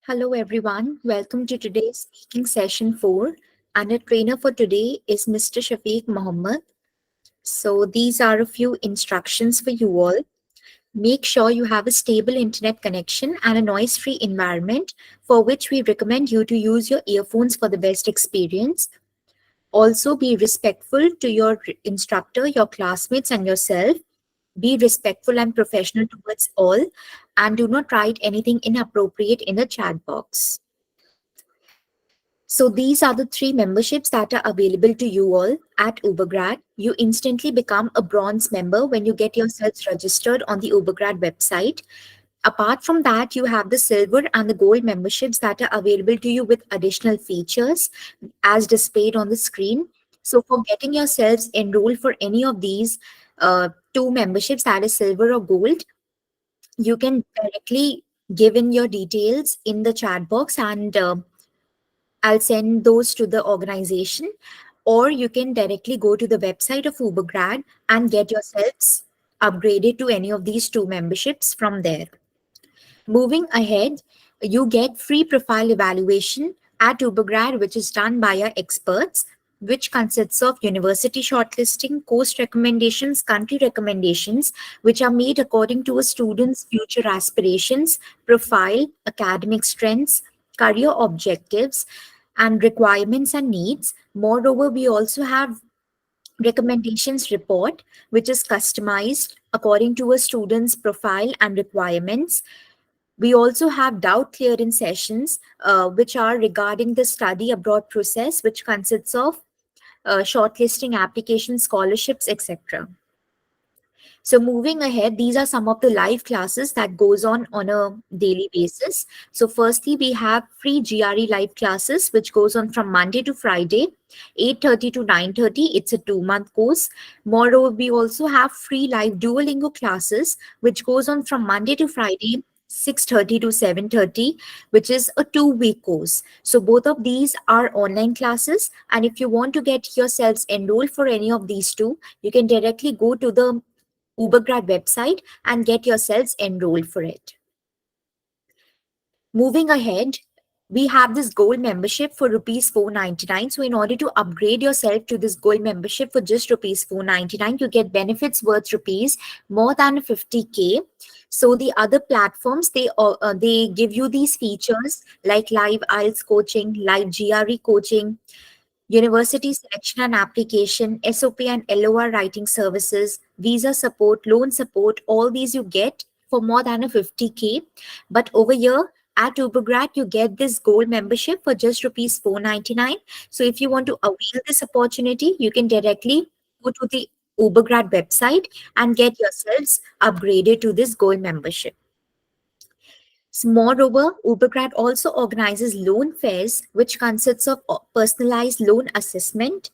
Hello, everyone. Welcome to today's speaking session 4. And a trainer for today is Mr. Shafiq Mohammed. So, these are a few instructions for you all. Make sure you have a stable internet connection and a noise free environment, for which we recommend you to use your earphones for the best experience. Also, be respectful to your instructor, your classmates, and yourself. Be respectful and professional towards all, and do not write anything inappropriate in the chat box. So these are the three memberships that are available to you all at Ubergrad. You instantly become a bronze member when you get yourselves registered on the Ubergrad website. Apart from that, you have the silver and the gold memberships that are available to you with additional features as displayed on the screen. So for getting yourselves enrolled for any of these two memberships, that is silver or gold, you can directly give in your details in the chat box, and I'll send those to the organization, or you can directly go to the website of Ubergrad and get yourselves upgraded to any of these two memberships from there. Moving ahead, you get free profile evaluation at Ubergrad, which is done by our experts, which consists of university shortlisting, course recommendations, country recommendations, which are made according to a student's future aspirations, profile, academic strengths, career objectives, and requirements and needs. Moreover, we also have recommendations report, which is customized according to a student's profile and requirements. We also have doubt clearance sessions, which are regarding the study abroad process, which consists of shortlisting applications, scholarships, etc. So moving ahead, these are some of the live classes that goes on a daily basis. So firstly, we have free GRE live classes, which goes on from Monday to Friday, 8:30 to 9:30. It's a 2-month course. Moreover, we also have free live Duolingo classes, which goes on from Monday to Friday, 6:30 to 7:30, which is a 2-week course. So both of these are online classes. And if you want to get yourselves enrolled for any of these two, you can directly go to the Ubergrad website and get yourselves enrolled for it. Moving ahead, we have this gold membership for rupees 499. So in order to upgrade yourself to this gold membership for just rupees 499, you get benefits worth rupees more than 50K. So the other platforms, they give you these features like live IELTS coaching, live GRE coaching, university selection and application, SOP and LOR writing services, visa support, loan support, all these you get for more than a 50K. But over here at Ubergrad, you get this gold membership for just rupees 499. So if you want to avail this opportunity, you can directly go to the Ubergrad website and get yourselves upgraded to this gold membership. So moreover, Ubergrad also organizes loan fairs, which consists of personalized loan assessment,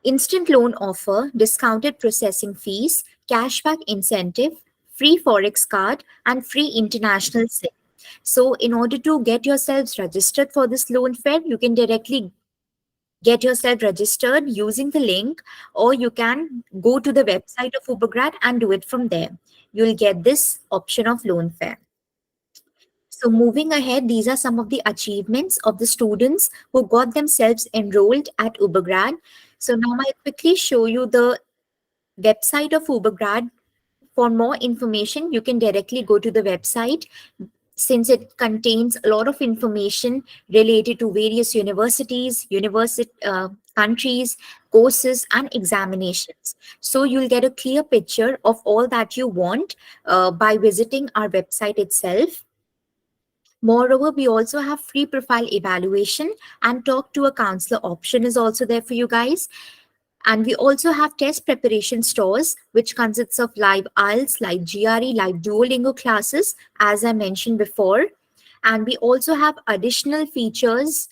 instant loan offer, discounted processing fees, cashback incentive, free forex card, and free international SIM. So in order to get yourselves registered for this loan fair, you can directly get yourself registered using the link, or you can go to the website of Ubergrad and do it from there. You'll get this option of loan fair. So moving ahead, these are some of the achievements of the students who got themselves enrolled at Ubergrad. So now I'll quickly show you the website of Ubergrad. For more information, you can directly go to the website, since it contains a lot of information related to various universities, countries, courses, and examinations. So you'll get a clear picture of all that you want by visiting our website itself. Moreover, we also have free profile evaluation, and talk to a counselor option is also there for you guys. And we also have test preparation stores, which consists of live IELTS, live GRE, live Duolingo classes, as I mentioned before. And we also have additional features,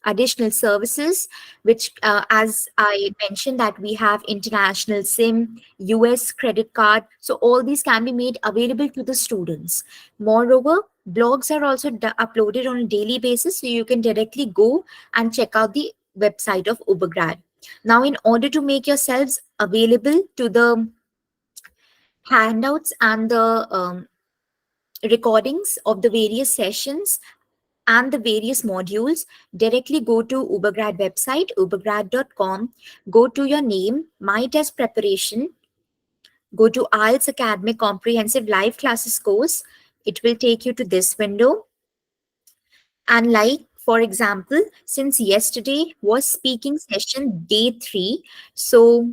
additional services, which, as I mentioned, that we have international SIM, US credit card. So all these can be made available to the students. Moreover, blogs are also uploaded on a daily basis, so you can directly go and check out the website of Ubergrad. Now, in order to make yourselves available to the handouts and the recordings of the various sessions and the various modules, directly go to Ubergrad website, ubergrad.com, go to your name, My Test Preparation, go to IELTS Academic Comprehensive Live Classes course. It will take you to this window. And like, for example, since yesterday was speaking session day 3, so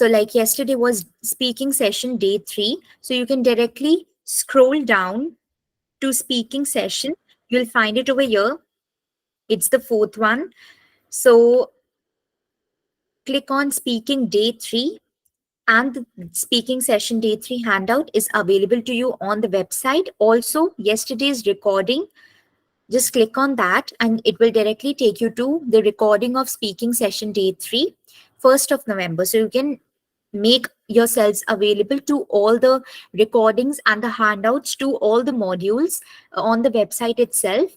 like yesterday was speaking session day 3, so you can directly scroll down to speaking session. You'll find it over here. It's the fourth one. So click on speaking day 3, and the speaking session day 3 handout is available to you on the website. Also, yesterday's recording, just click on that and it will directly take you to the recording of speaking session day 3, 1st of November. So you can make yourselves available to all the recordings and the handouts to all the modules on the website itself,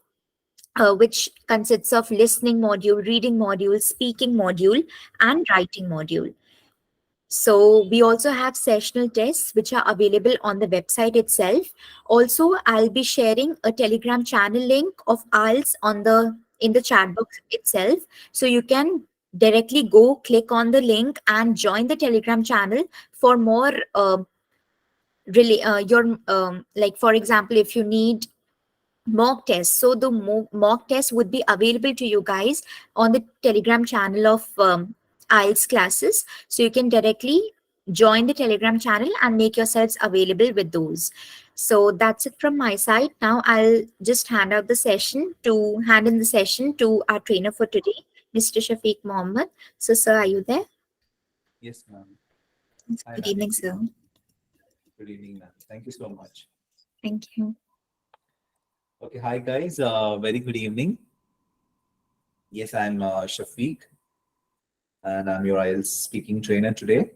which consists of listening module, reading module, speaking module, and writing module. So we also have sessional tests which are available on the website itself. Also, I'll be sharing a Telegram channel link of IELTS on the in the chat box itself. So you can directly go click on the link and join the Telegram channel for more really your like, for example, if you need mock test, so the mock test would be available to you guys on the Telegram channel of IELTS classes. So you can directly join the Telegram channel and make yourselves available with those. So that's it from my side. Now I'll just hand in the session to our trainer for today, Mr. Shafiq Mohammed. So sir, are you there? Yes, ma'am. Hi, Good ma'am. evening, sir. Good evening, ma'am. Thank you so much. Thank you. Okay, hi guys. Very good evening. Yes, I'm Shafiq, and I'm your IELTS speaking trainer today.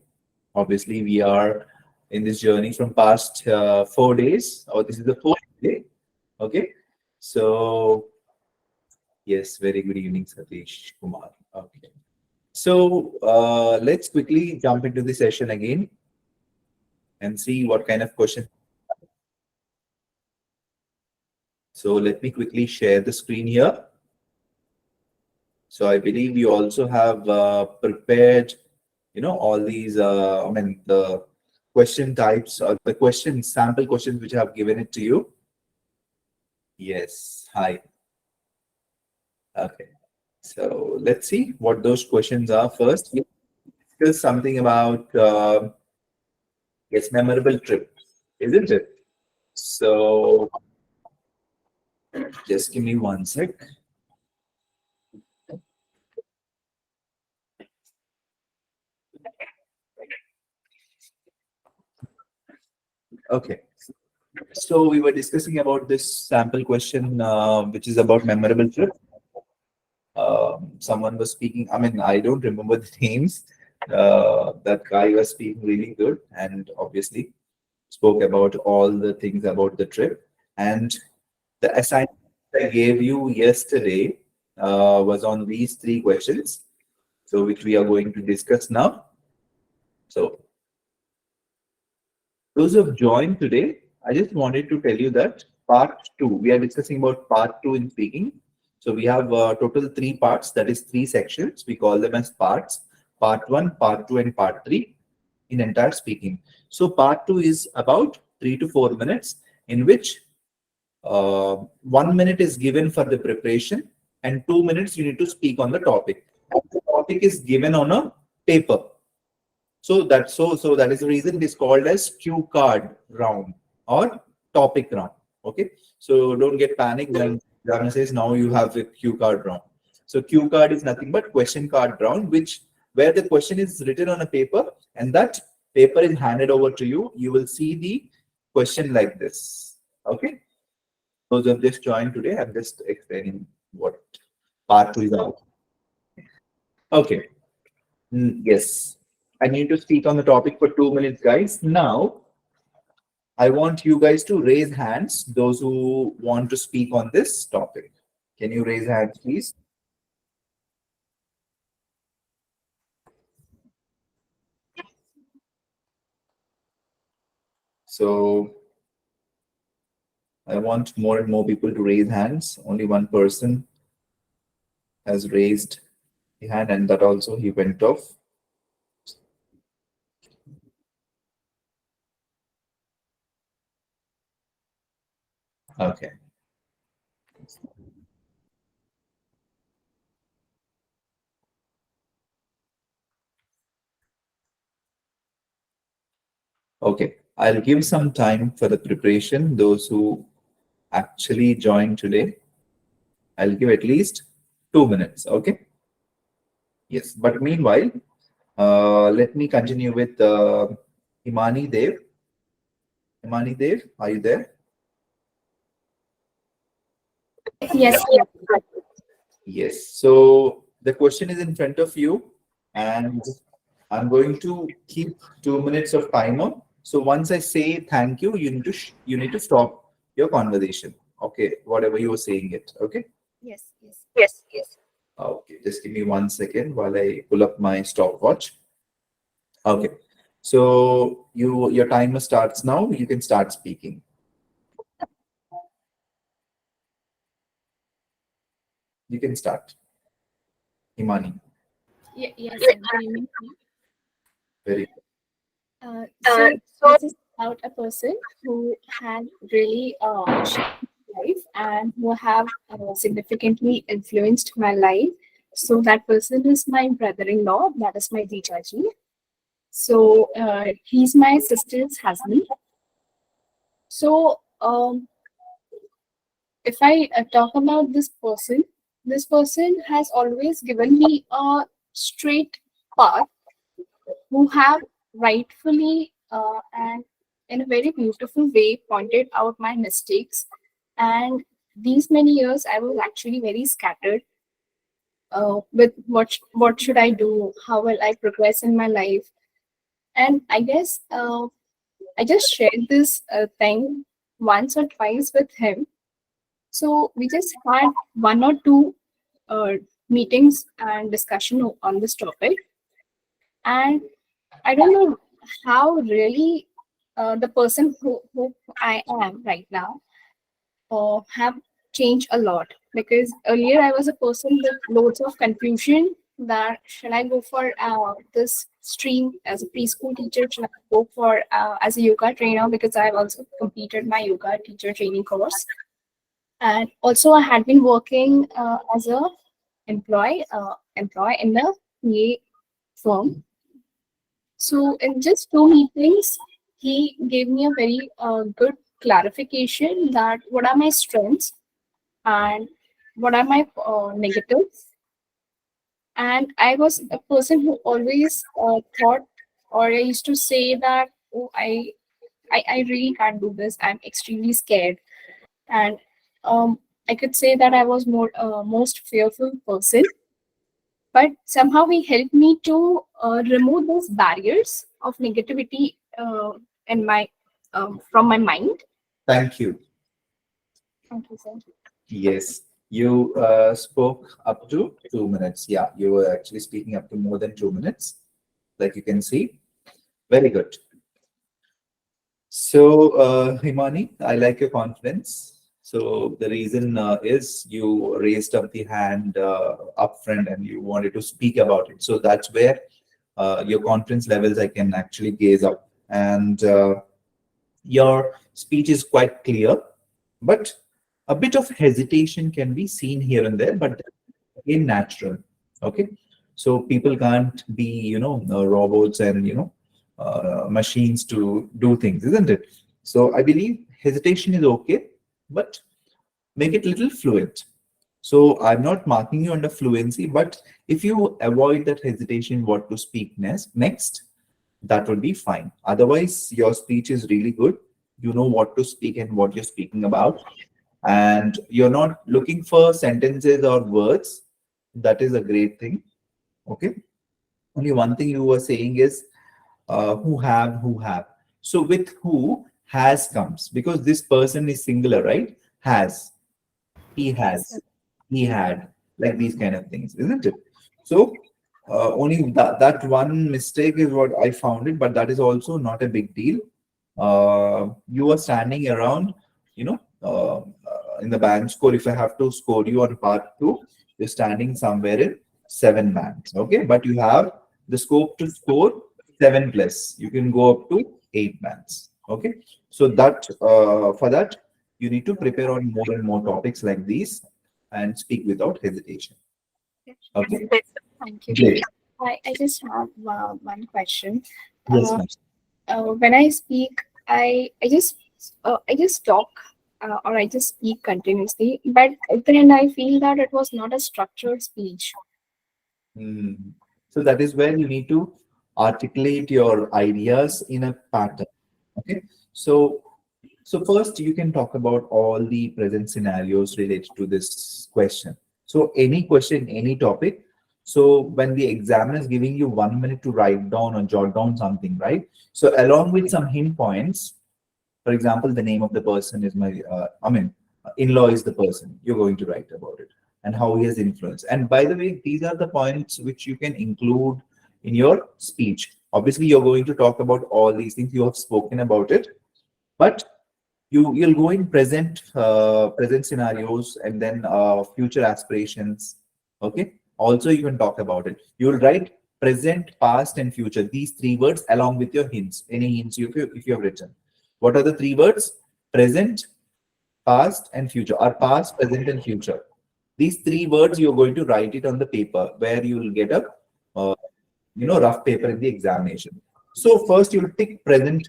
Obviously, we are in this journey from past 4 days. Oh, this is the fourth day. Okay. So, yes, very good evening, Satish Kumar. Okay. So, let's quickly jump into the session again and see what kind of questions. So, let me quickly share the screen here. So I believe you also have prepared, all these, the question types or the questions, sample questions which I have given it to you. Yes. Hi. Okay. So let's see what those questions are first. We discuss something about, yes, memorable trip, isn't it? So just give me one sec. Okay. So we were discussing about this sample question, which is about memorable trip. Someone was speaking. I mean, I don't remember the names. That guy was speaking really good, and obviously spoke about all the things about the trip. And the assignment I gave you yesterday was on these three questions, so which we are going to discuss now. So those who have joined today, I just wanted to tell you that part two, we are discussing about part two in speaking. So we have total three parts, that is three sections. We call them as parts: part one, part two, and part three in entire speaking. So part two is about 3 to 4 minutes, in which 1 minute is given for the preparation and 2 minutes you need to speak on the topic. And the topic is given on a paper. So that is the reason it is called as cue card round or topic round. Okay. So don't get panicked when examiner says now you have a cue card round. So cue card is nothing but question card round, which where the question is written on a paper and that paper is handed over to you. You will see the question like this. Okay. Those who have just joined today, I'm just explaining what part two is about. Okay. Yes. I need to speak on the topic for 2 minutes, guys. Now, I want you guys to raise hands, those who want to speak on this topic. Can you raise hands, please? So, I want more and more people to raise hands. Only one person has raised the hand, and that also he went off. Okay. Okay. I'll give some time for the preparation. Those who actually joined today, I'll give at least 2 minutes. Okay. Yes. But meanwhile, let me continue with Imani Dev. Imani Dev, are you there? Yes, yes. Yes. So the question is in front of you, and I'm going to keep 2 minutes of timer. So once I say thank you, you need to stop your conversation. Okay, whatever you were saying it. Okay. Yes, yes. Yes. Yes. Okay. Just give me 1 second while I pull up my stopwatch. Okay. So your timer starts now. You can start speaking. You can start. Imani. Yes, sir. Good evening. Very So this is about a person who had really shaped my life and who have significantly influenced my life. So that person is my brother-in-law. That is my Jijaji. So he's my sister's husband. So if I talk about this person has always given me a straight path, who have rightfully and in a very beautiful way pointed out my mistakes. And these many years, I was actually very scattered with what should I do? How will I progress in my life? And I guess I just shared this thing once or twice with him. So we just had one or two uh, meetings and discussion on this topic, and I don't know how really the person who I am right now have changed a lot, because earlier I was a person with loads of confusion that should I go for this stream as a preschool teacher, should I go for as a yoga trainer, because I have also completed my yoga teacher training course, and also I had been working as a employee in a PA firm. So in just two meetings, he gave me a very good clarification that what are my strengths and what are my negatives. And I was a person who always thought, or I used to say that, oh, I really can't do this. I'm extremely scared. And I could say that I was most fearful person, but somehow he helped me to remove those barriers of negativity in my from my mind. Thank you. Thank you, sir. Yes, you spoke up to 2 minutes. Yeah, you were actually speaking up to more than 2 minutes, like you can see. Very good. So, Himani, I like your confidence. So the reason is you raised up the hand upfront and you wanted to speak about it. So that's where your confidence levels I can actually gaze up. And your speech is quite clear, but a bit of hesitation can be seen here and there, but again natural. Okay, so people can't be robots and machines to do things, isn't it? So I believe hesitation is okay, but make it little fluent. So I'm not marking you under fluency, but if you avoid that hesitation, what to speak next, that would be fine. Otherwise, your speech is really good. You know what to speak and what you're speaking about, and you're not looking for sentences or words. That is a great thing. Okay. Only one thing you were saying is who have. So with who has comes because this person is singular, right? Has, he Yes, sir. has, he had, like these kind of things, isn't it? So only that one mistake is what I found it, but that is also not a big deal. You are standing around, in the band score, if I have to score you on part two, you're standing somewhere in 7 bands. Okay, but you have the scope to score 7+. You can go up to 8 bands. Okay, so that for that you need to prepare on more and more topics like these and speak without hesitation. Okay, Thank you. great. I just have one question. Yes, Uh, ma'am. when I speak, I just talk or I just speak continuously, but then I feel that it was not a structured speech. Hmm. So that is where you need to articulate your ideas in a pattern. Okay. So first you can talk about all the present scenarios related to this question. So any question, any topic. So when the examiner is giving you 1 minute to write down or jot down something, right? So along with some hint points, for example, the name of the person is in-law is the person you're going to write about it and how he has influenced. And by the way, these are the points which you can include in your speech. Obviously, you're going to talk about all these things. You have spoken about it, but you'll go in present scenarios and then future aspirations. Okay. Also, you can talk about it. You'll write present, past, and future. These three words along with your hints. Any hints if you have written. What are the three words? Present, past, and future. Or past, present, and future. These three words you're going to write it on the paper where you will get a uh, rough paper in the examination. So first you'll tick present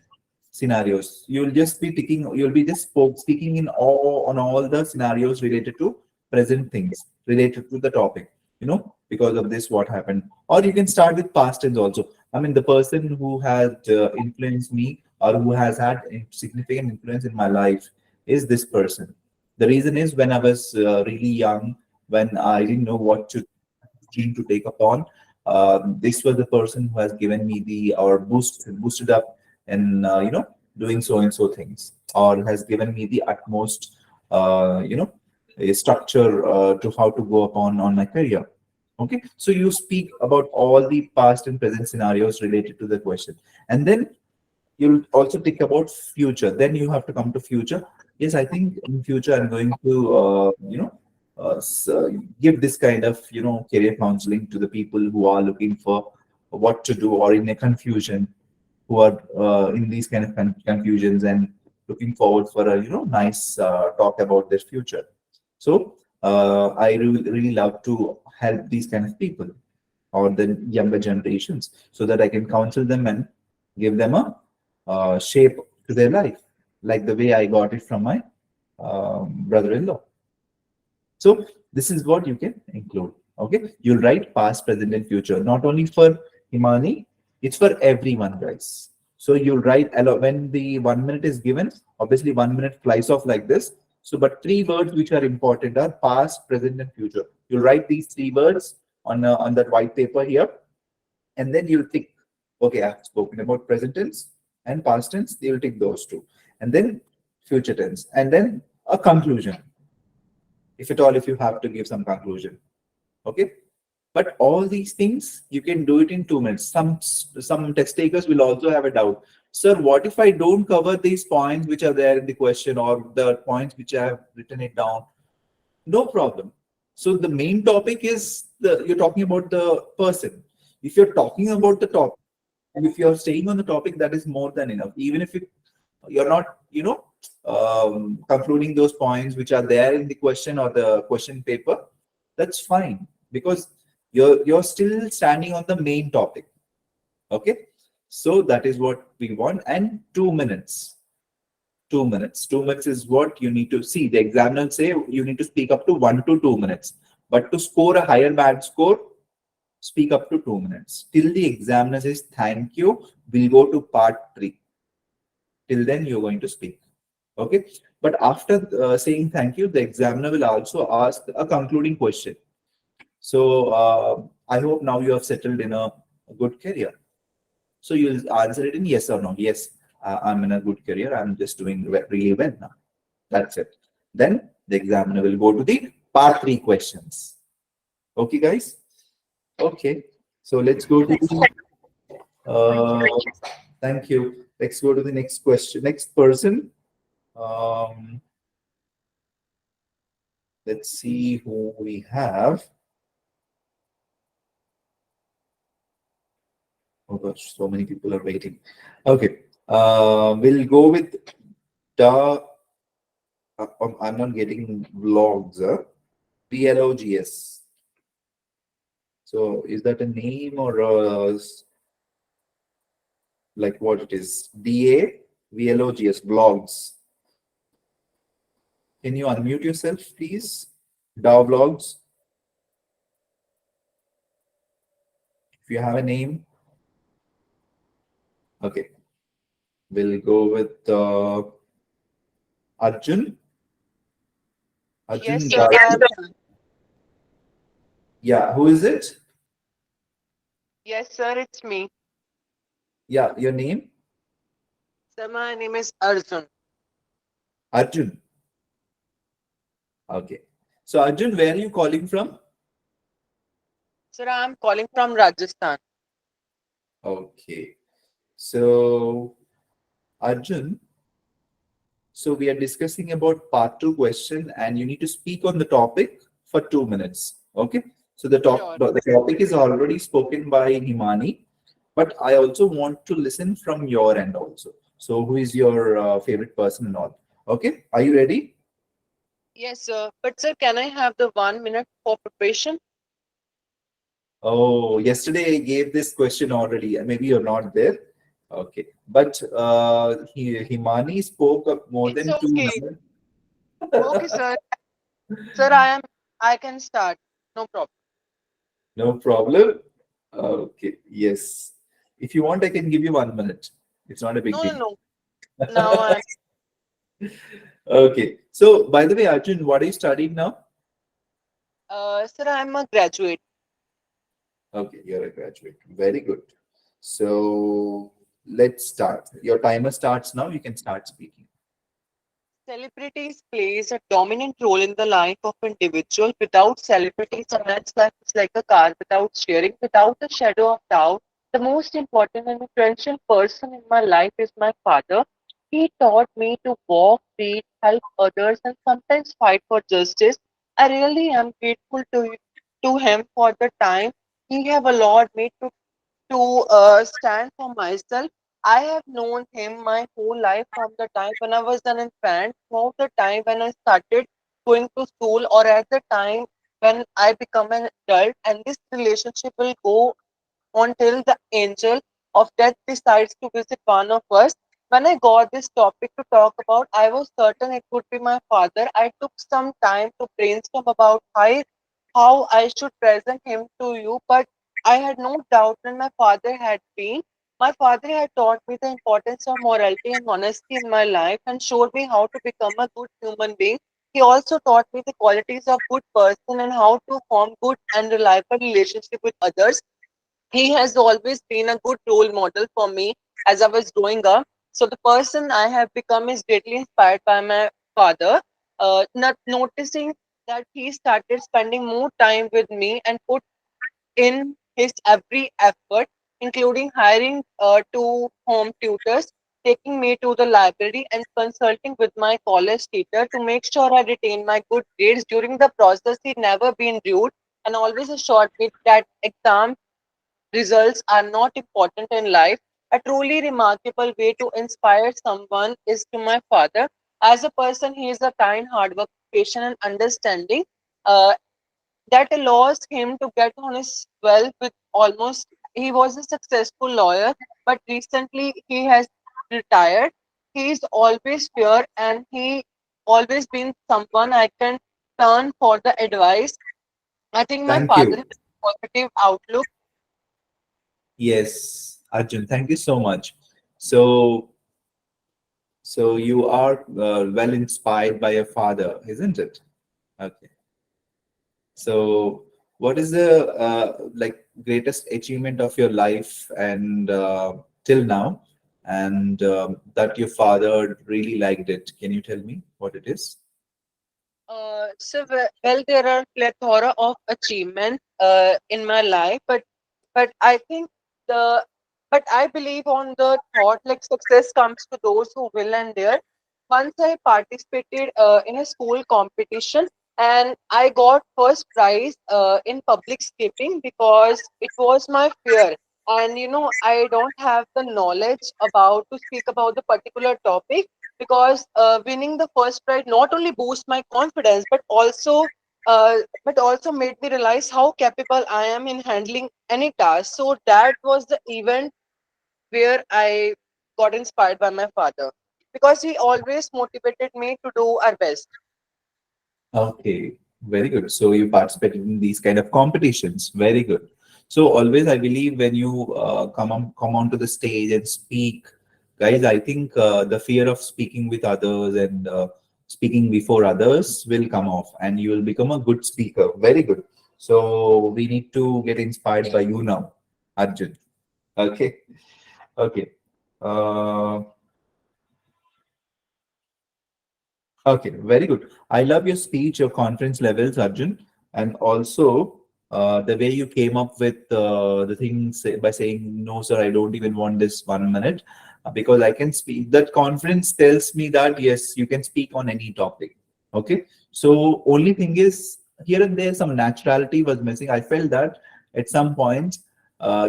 scenarios. You'll just be ticking. You'll be just speaking in all on all the scenarios related to present things related to the topic. Because of this, what happened. Or you can start with past tense also. I mean, the person who had influenced me or who has had significant influence in my life is this person. The reason is when I was really young, when I didn't know what to dream to take upon. This was the person who has given me the or boosted up and doing so and so things, or has given me the utmost a structure to how to go upon on my career. Okay, so you speak about all the past and present scenarios related to the question, and then you'll also think about future. Then you have to come to future. Yes, I think in future I'm going to give this kind of career counseling to the people who are looking for what to do or in a confusion, who are in these kind of confusions and looking forward for a nice talk about their future. So I really love to help these kind of people or the younger generations so that I can counsel them and give them a shape to their life, like the way I got it from my brother-in-law. So this is what you can include. Okay, you'll write past, present, and future. Not only for Himani, it's for everyone, guys. So you'll write when the 1 minute is given. Obviously, 1 minute flies off like this. So, but three words which are important are past, present, and future. You'll write these three words on that white paper here, and then you'll think, okay, I've spoken about present tense and past tense. You'll take those two, and then future tense, and then a conclusion if at all, if you have to give some conclusion. Okay, but all these things you can do it in 2 minutes. Some test takers will also have a doubt, sir, what if I don't cover these points which are there in the question or the points which I have written it down? No problem. So the main topic is you're talking about the person. If you're talking about the topic, and if you're staying on the topic, that is more than enough. Even if you're not concluding those points which are there in the question or the question paper, that's fine, because you're still standing on the main topic. Okay, so that is what we want. And 2 minutes, 2 minutes, 2 minutes is what you need to see. The examiner say you need to speak up to 1 to 2 minutes, but to score a higher band score, speak up to 2 minutes. Till the examiner says thank you, we'll go to part 3. Till then you're going to speak. Okay, but after saying thank you, the examiner will also ask a concluding question. So I hope now you have settled in a good career. So you'll answer it in yes or no. Yes, I'm in a good career. I'm just doing really well now. That's it. Then the examiner will go to the part 3 questions. Okay, guys. Okay. So let's go to the. Thank you. Let's go to the next question. Next person. Um, Let's see who we have. Oh gosh, so many people are waiting. Okay, we'll go with the. I'm not getting vlogs. VLOGS. So is that a name or like what it is? DA VLOGS vlogs. Can you unmute yourself, please? DAO vlogs. If you have a name, okay. We'll go with Arjun. Yes, Arjun, sir. I am. yeah, who is it? Yes, sir. It's me. Yeah, your name? Sir, my name is Arjun. Arjun. Okay. So, Arjun, where are you calling from? Sir, I am calling from Rajasthan. Okay. So, Arjun, so we are discussing about part two question, and you need to speak on the topic for 2 minutes. Okay. So Sure. the topic is already spoken by Himani, but I also want to listen from your end also. So who is your favorite person and all? Okay. Are you ready? Yes, sir. But sir, can I have the 1 minute for preparation? Oh, yesterday I gave this question already. Maybe you're not there. Okay. But Himani spoke up more It's than two okay. minutes. Okay, sir. Sir, I am. I can start. No problem. No problem. Okay. Yes. If you want, I can give you 1 minute. It's not a big No, no, deal. no. Now I'm. Okay. So, by the way, Arjun, what are you studying now? Sir, I'm a graduate. Okay, you're a graduate. Very good. So, let's start. Your timer starts now. You can start speaking. Celebrities plays a dominant role in the life of individual. Without celebrities, a man's life is like a car without steering, without a shadow of doubt. The most important and influential person in my life is my father. He taught me to walk, read, help others, and sometimes fight for justice. I really am grateful to him for the time he have allowed me to stand for myself. I have known him my whole life from the time when I was an infant, from the time when I started going to school, or at the time when I become an adult. And this relationship will go until the angel of death decides to visit one of us. When I got this topic to talk about, I was certain it would be my father. I took some time to brainstorm about how I should present him to you, but I had no doubt that my father had been. My father had taught me the importance of morality and honesty in my life and showed me how to become a good human being. He also taught me the qualities of good person and how to form good and reliable relationship with others. He has always been a good role model for me as I was growing up. So the person I have become is greatly inspired by my father. Not noticing that he started spending more time with me and put in his every effort, including hiring two home tutors, taking me to the library, and consulting with my college tutor to make sure I retain my good grades. During the process, he never been rude and always assured me that exam results are not important in life. A truly remarkable way to inspire someone is to my father. As a person, he is a kind, hardworking, patient, and understanding. Uh, that allows him to get on his wealth with almost. He was a successful lawyer, but recently he has retired. He is always fair, and he always been someone I can turn for the advice. I think my Thank father you. has a positive outlook. Yes, Arjun, thank you so much. So, so you are well inspired by your father, isn't it? Okay. So, what is the like greatest achievement of your life and till now, and that your father really liked it? Can you tell me what it is? Well, there are plethora of achievements in my life, but I think the but I believe on the thought like success comes to those who will and dare. Once I participated in a school competition. and I got first prize in public speaking because it was my fear. And I don't have the knowledge about to speak about the particular topic, because winning the first prize not only boost my confidence but also made me realize how capable I am in handling any task. So that was the event where I got inspired by my father, because he always motivated me to do our best. Okay, very good. So you participated in these kind of competitions. Very good. So always, I believe when you come onto the stage and speak, guys, I think the fear of speaking with others and speaking before others will come off, and you will become a good speaker. Very good. So we need to get inspired by you now, Arjun. Okay. Okay. Uh, Okay, very good. I love your speech, your conference levels, Arjun, and also the way you came up with the things by saying, "No, sir, I don't even want this 1 minute because I can speak." That conference tells me that yes, you can speak on any topic. Okay, so only thing is here and there some naturality was missing. I felt that at some point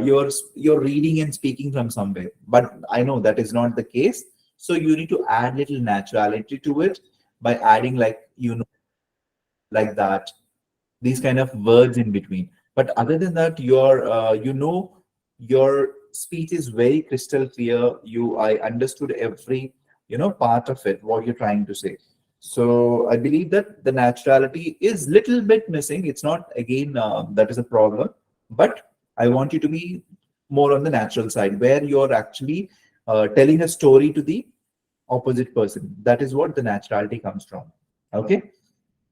you're reading and speaking from somewhere, but I know that is not the case. So you need to add little naturality to it by adding like like that, these kind of words in between. But other than that, your speech is very crystal clear. I understood every part of it, what you're trying to say. So I believe that the naturality is little bit missing. It's not again that is a problem, but I want you to be more on the natural side where you're actually telling a story to the opposite person. That is what the naturality comes from. Okay.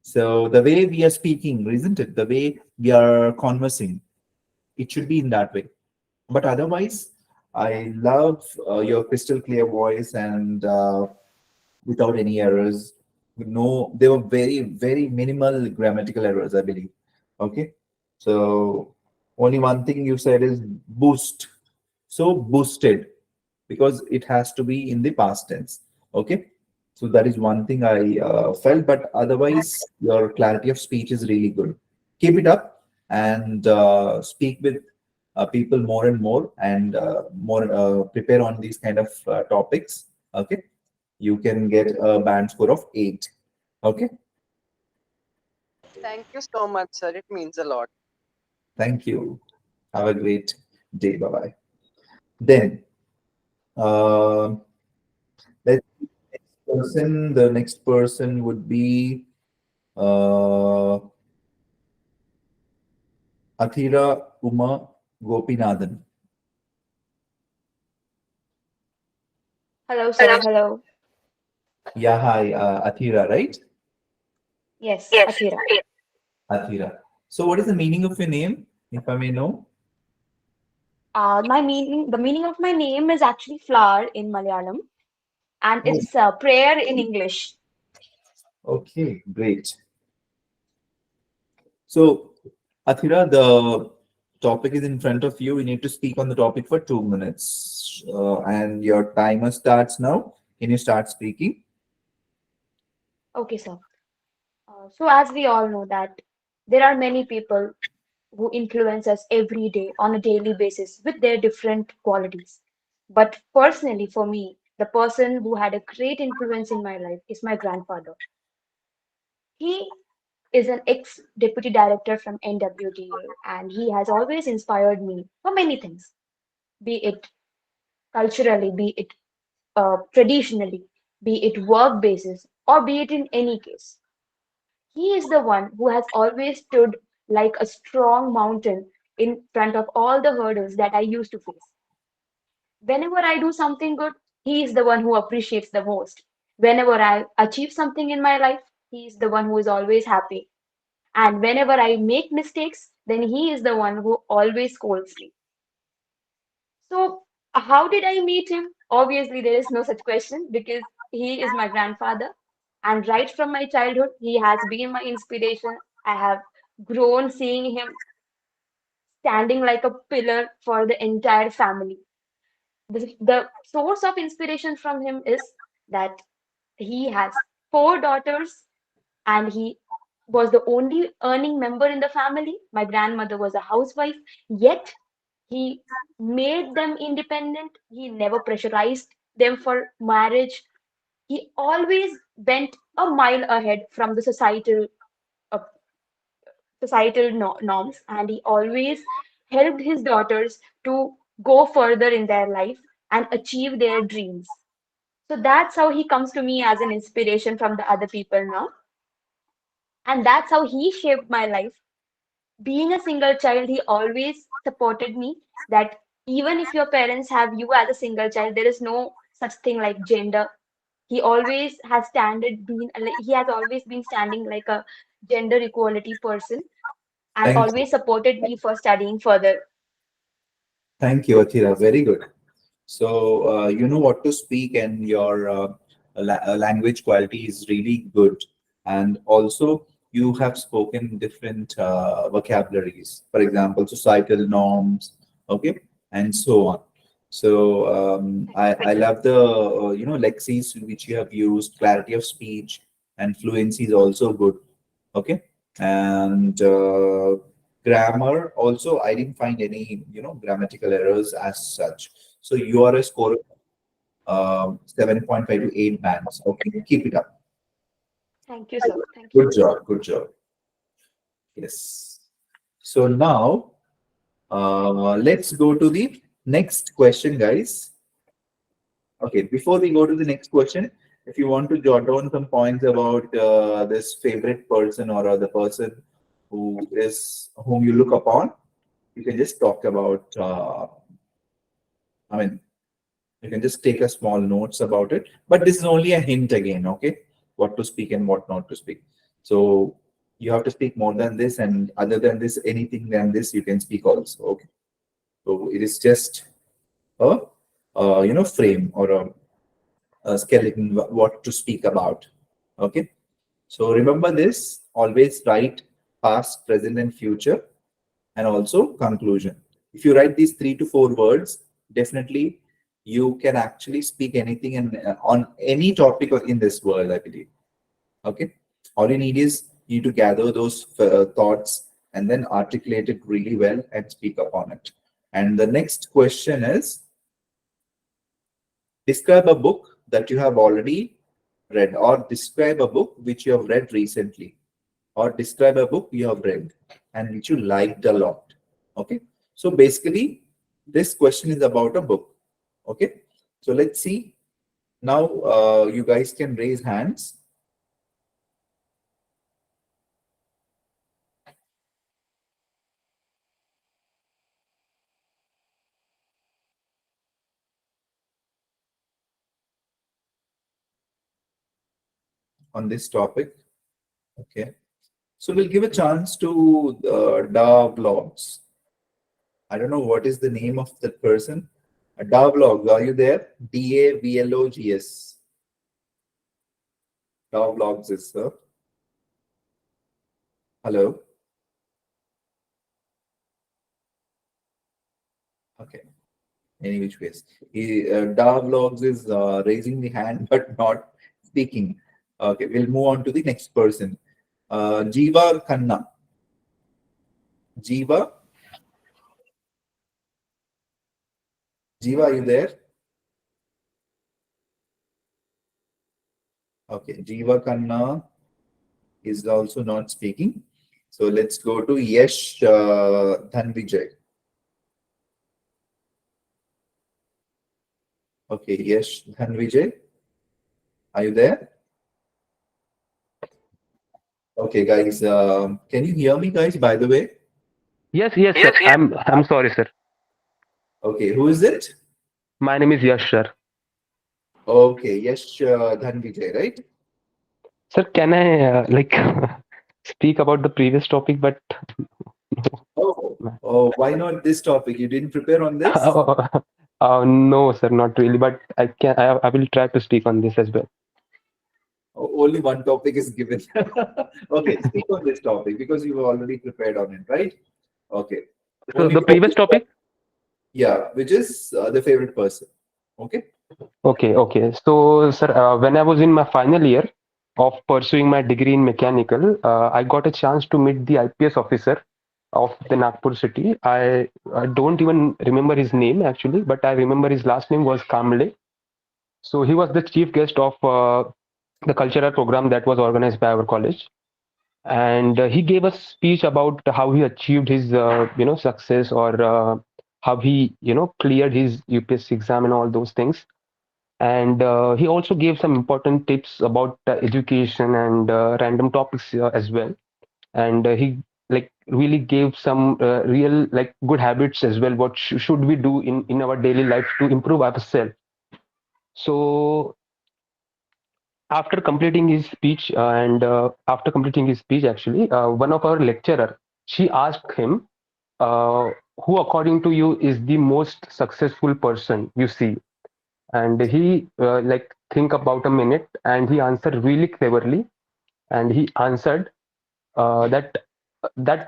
So the way we are speaking, isn't it? The way we are conversing, it should be in that way. But otherwise, I love your crystal clear voice and without any errors. No, there were very, very minimal grammatical errors, I believe. Okay. So only one thing you said is boost. So boosted because it has to be in the past tense. Okay. So that is one thing I felt, but otherwise, your clarity of speech is really good. Keep it up and speak with people more and more and more prepare on these kind of topics. Okay. You can get a band score of 8. Okay. Thank you so much, sir. It means a lot. Thank you. Have a great day. Bye bye. Then, uh, let's the next person would be uh, Athira Uma Gopinathan. Hello, sir. Hello. Yeah, hi, Athira, right? Yes, Athira. Athira. So, what is the meaning of your name, if I may know? The meaning of my name is actually flower in Malayalam, and Oh, it's prayer in English. okay, great. So, Athira, the topic is in front of you. You need to speak on the topic for 2 minutes, and your timer starts now. Can you start speaking? Okay, sir. So as we all know that there are many people who influence us every day on a daily basis with their different qualities. But personally, for me, the person who had a great influence in my life is my grandfather. He is an ex-deputy director from NWDA, and he has always inspired me for many things, be it culturally, be it traditionally, be it work basis, or be it in any case. He is the one who has always stood like a strong mountain in front of all the hurdles that I used to face. Whenever I do something good, he is the one who appreciates the most. Whenever I achieve something in my life, he is the one who is always happy. And whenever I make mistakes, then he is the one who always scolds me. So, how did I meet him? Obviously, there is no such question because he is my grandfather. And right from my childhood, he has been my inspiration. I have grown seeing him standing like a pillar for the entire family. The source of inspiration from him is that he has four daughters and he was the only earning member in the family. My grandmother was a housewife, yet he made them independent. He never pressurized them for marriage. He always went a mile ahead from the uh, societal norms, and he always helped his daughters to go further in their life and achieve their dreams. So that's how he comes to me as an inspiration from the other people now. And that's how he shaped my life. Being a single child, he always supported me that even if your parents have you as a single child, there is no such thing like gender. He always has standard been like he has always been standing like a gender equality person and Thank you. always supported me for studying further. Thank you, Athira. Very good. So you know what to speak, and your language quality is really good. And also, you have spoken different vocabularies, for example, societal norms, okay, and so on. So I love the lexis which you have used. Clarity of speech and fluency is also good, okay, and grammar also. I didn't find any grammatical errors as such. So you are a score of 7.5 to 8 bands. Okay, keep it up. Thank you, sir. Thank you. Good job. Good job. Yes. So now let's go to the next question, guys. Okay, before we go to the next question, if you want to jot down some points about this favorite person or the person whom you look upon, you can just talk about. I mean, you can just take a small notes about it. But this is only a hint again, okay? What to speak and what not to speak. So you have to speak more than this, and other than this, anything than this, you can speak also. Okay. So it is just a, frame or a skeleton what to speak about. Okay. So remember this. Always write past, present, and future, and also conclusion. If you write these 3 to 4 words, definitely you can actually speak anything and on any topic in this world, I believe. Okay. All you need is you need to gather those thoughts and then articulate it really well and speak upon it. And the next question is, describe a book that you have already read, or describe a book which you have read recently, or describe a book you have read and which you liked a lot. Okay. So basically, this question is about a book. Okay. So let's see. Now you guys can raise hands. On this topic. Okay. So we'll give a chance to Da Vlogs. I don't know what is the name of that person. Da Vlogs, are you there? DAVLOGS. Da Vlogs is sir. Hello. Okay. Any which ways. Da Vlogs is raising the hand but not speaking. Okay, we'll move on to the next person. Jiva Khanna. Jiva. Jiva, are you there? Okay, Jiva Khanna is also not speaking. So let's go to Yesh Dhanvijay. Okay, Yesh Dhanvijay. Are you there? Okay, guys. Can you hear me, guys, by the way? Yes, sir. I'm sorry, sir. Okay, who is it? My name is Yash, sir. Okay, Yesh Dhanvijay, right? Sir, can I speak about the previous topic? But Oh, why not this topic? You didn't prepare on this? no, sir, not really. But I can. I will try to speak on this as well. Only one topic is given. Okay, speak on this topic because you were already prepared on it, right? Okay. So Only the previous topic. yeah, which is the favorite person. Okay. Okay. So, sir, when I was in my final year, of pursuing my degree in mechanical, I got a chance to meet the IPS officer of the Nagpur city. I don't even remember his name actually, but I remember his last name was Kamble. So he was the chief guest of the cultural program that was organized by our college, and he gave a speech about how he achieved his success, or how he cleared his UPSC exam and all those things. And he also gave some important tips about education and random topics as well. And he like really gave some real like good habits as well, what should we do in our daily life to improve ourselves. So after completing his speech, and after completing his speech actually, one of our lecturer, she asked him, uh, who according to you is the most successful person you see? And he like think about a minute, and he answered really cleverly. And he answered that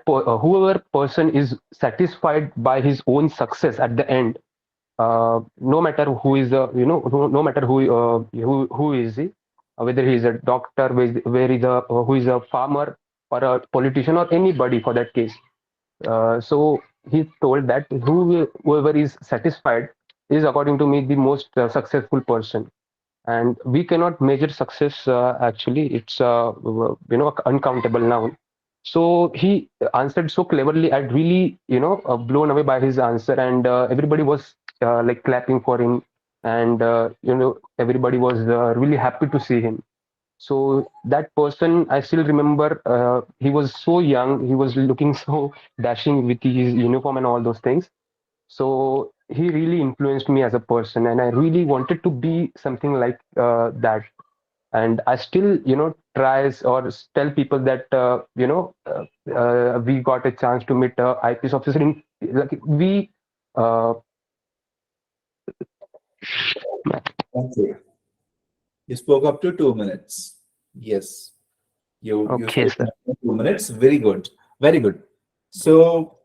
whoever person is satisfied by his own success at the end, no matter who is no matter who is he, whether he is a doctor, where is a who is a farmer, or a politician, or anybody for that case. So he told that whoever is satisfied is, according to me, the most successful person. And we cannot measure success, actually. It's uncountable noun. So he answered so cleverly. I really blown away by his answer, and everybody was like clapping for him, and everybody was really happy to see him. So that person, I still remember, he was so young, he was looking so dashing with his uniform and all those things. So he really influenced me as a person, and I really wanted to be something like that. And I still tries or tell people that we got a chance to meet a IPS officer in, like, we Okay. You spoke up to 2 minutes. Yes. You okay, spoke sir. up to 2 minutes. Very good. Very good. So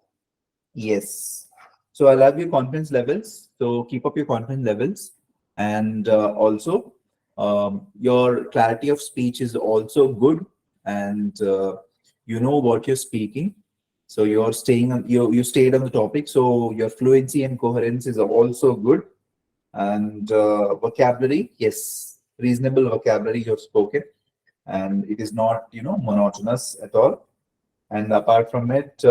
yes. So I love your confidence levels. So keep up your confidence levels. And also, your clarity of speech is also good. And you know what you're speaking. So you're staying on, you stayed on the topic. So your fluency and coherence is also good. And vocabulary, yes, reasonable vocabulary you've spoken. And it is not, monotonous at all. And apart from it,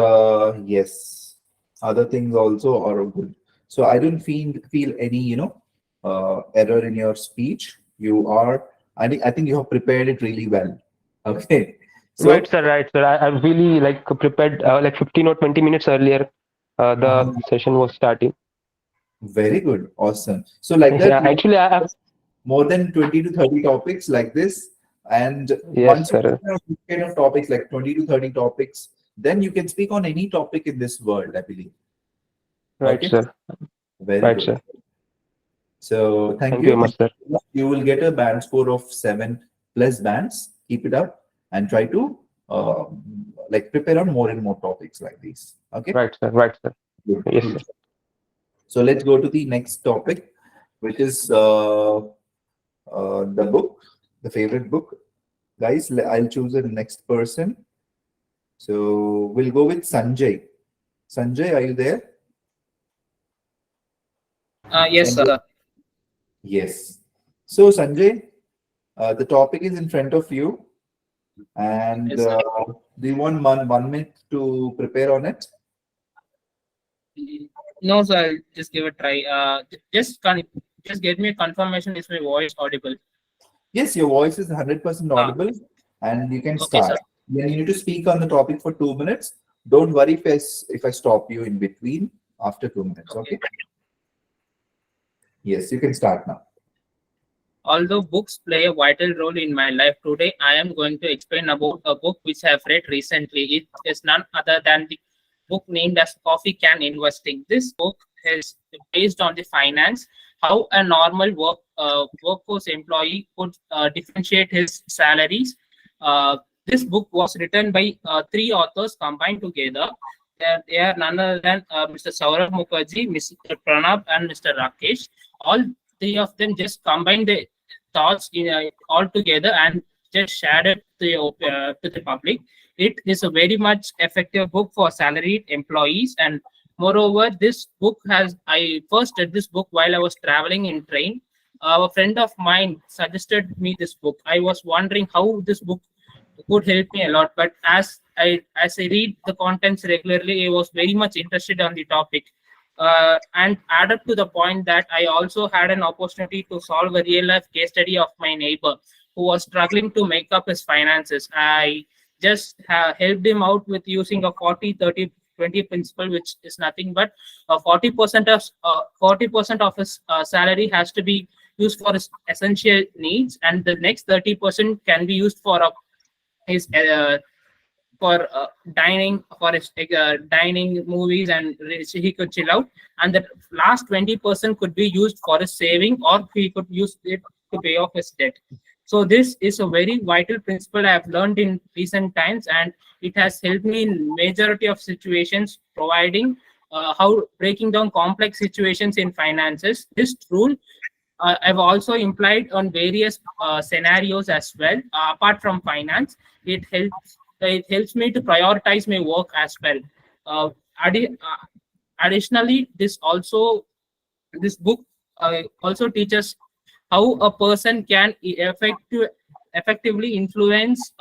yes, other things also are good. So I don't feel any error in your speech. You are, I think you have prepared it really well. Okay. Right, So sir. Right, sir. I really like prepared like 15 or 20 minutes earlier. The session was starting. very good, awesome. So like that, Yeah, actually, more than 20 to 30 topics like this. And yes, once you sir. have this kind of topics, like 20 to 30 topics, then you can speak on any topic in this world, I believe. Right, Okay, sir. very Right, good. sir. So thank Thank you you. very much, sir. You will get a band score of 7+ bands. Keep it up and try to like prepare on more and more topics like these. Okay. Right, sir. Right, sir. Good, Yes, sir. good. So let's go to the next topic, which is the book, the favorite book. Guys, I'll choose the next person. So we'll go with Sanjay. Sanjay, are you there? Yes, Sanjay? sir. Yes. So Sanjay, the topic is in front of you, and Yes, sir. do you want 1 minute to prepare on it? No, sir. I'll just give it a try. Just get me a confirmation. Is my voice audible? Yes, your voice is 100% Ah, audible, and you can okay, start. sir. Then you need to speak on the topic for 2 minutes. Don't worry if I stop you in between after 2 minutes. Okay. Okay. Yes, you can start now. Although books play a vital role in my life today, I am going to explain about a book which I have read recently. It is none other than the book named as Coffee Can Investing. This book is based on the finance, how a normal workforce employee could differentiate his salaries. This book was written by three authors combined together. They are none other than Mr. Saurabh Mukherjee, Mr. Pranab, and Mr. Rakesh. All three of them just combined the thoughts in all together and just shared it to the public. It is a very much effective book for salaried employees, and moreover, this book has I first read this book while I was traveling in train. A friend of mine suggested me this book. I was wondering how this book would help me a lot, but as I read the contents regularly, I was very much interested on the topic. And added to the point that I also had an opportunity to solve a real life case study of my neighbor who was struggling to make up his finances. I just helped him out with using a 40-30-20 principle, which is nothing but 40% of his salary has to be used for his essential needs, and the next 30% can be used for his dining, for his dining, movies, and he could chill out, and the last 20% could be used for his saving, or he could use it to pay off his debt. So this is a very vital principle I have learned in recent times, and it has helped me in majority of situations, providing how breaking down complex situations in finances. This rule I've also implied on various scenarios as well. Apart from finance, it helps me to prioritize my work as well. Uh, Additionally, this book also teaches how a person can effectively influence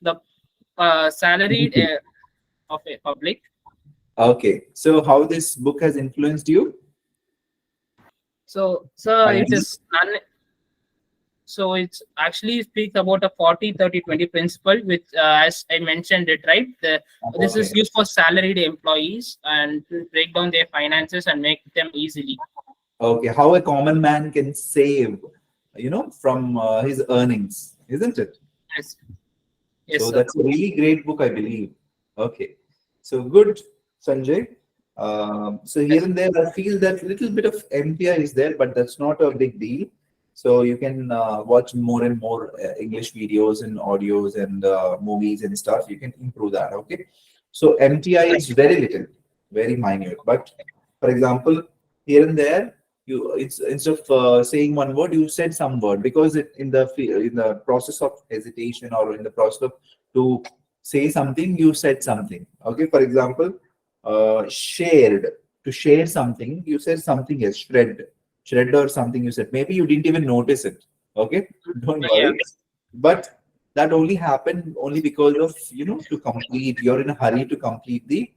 the salaried of a public. Okay, so how this book has influenced you? So Finally? so it's actually speaks about a 40-30-20 principle, which as I mentioned it, right? This is Okay. used for salaried employees and to break down their finances and make them easily. Okay, how a common man can save, from his earnings, isn't it? Yes, yes, So sir. that's a really great book, I believe. Okay, so good, Sanjay. So here Yes. and there, I feel that little bit of MPI is there, but that's not a big deal. So you can watch more and more English videos and audios and movies and stuff. You can improve that. Okay, so MTI is very little, very minute. But for example, here and there, you it's instead of saying one word, you said some word because in the process of hesitation or in the process of to say something, you said something. Okay, for example, shared, to share something, you said something else, shred or something you said. Maybe you didn't even notice it. Okay, don't Yeah. worry. But that only happened only because of to complete. You're in a hurry to complete the.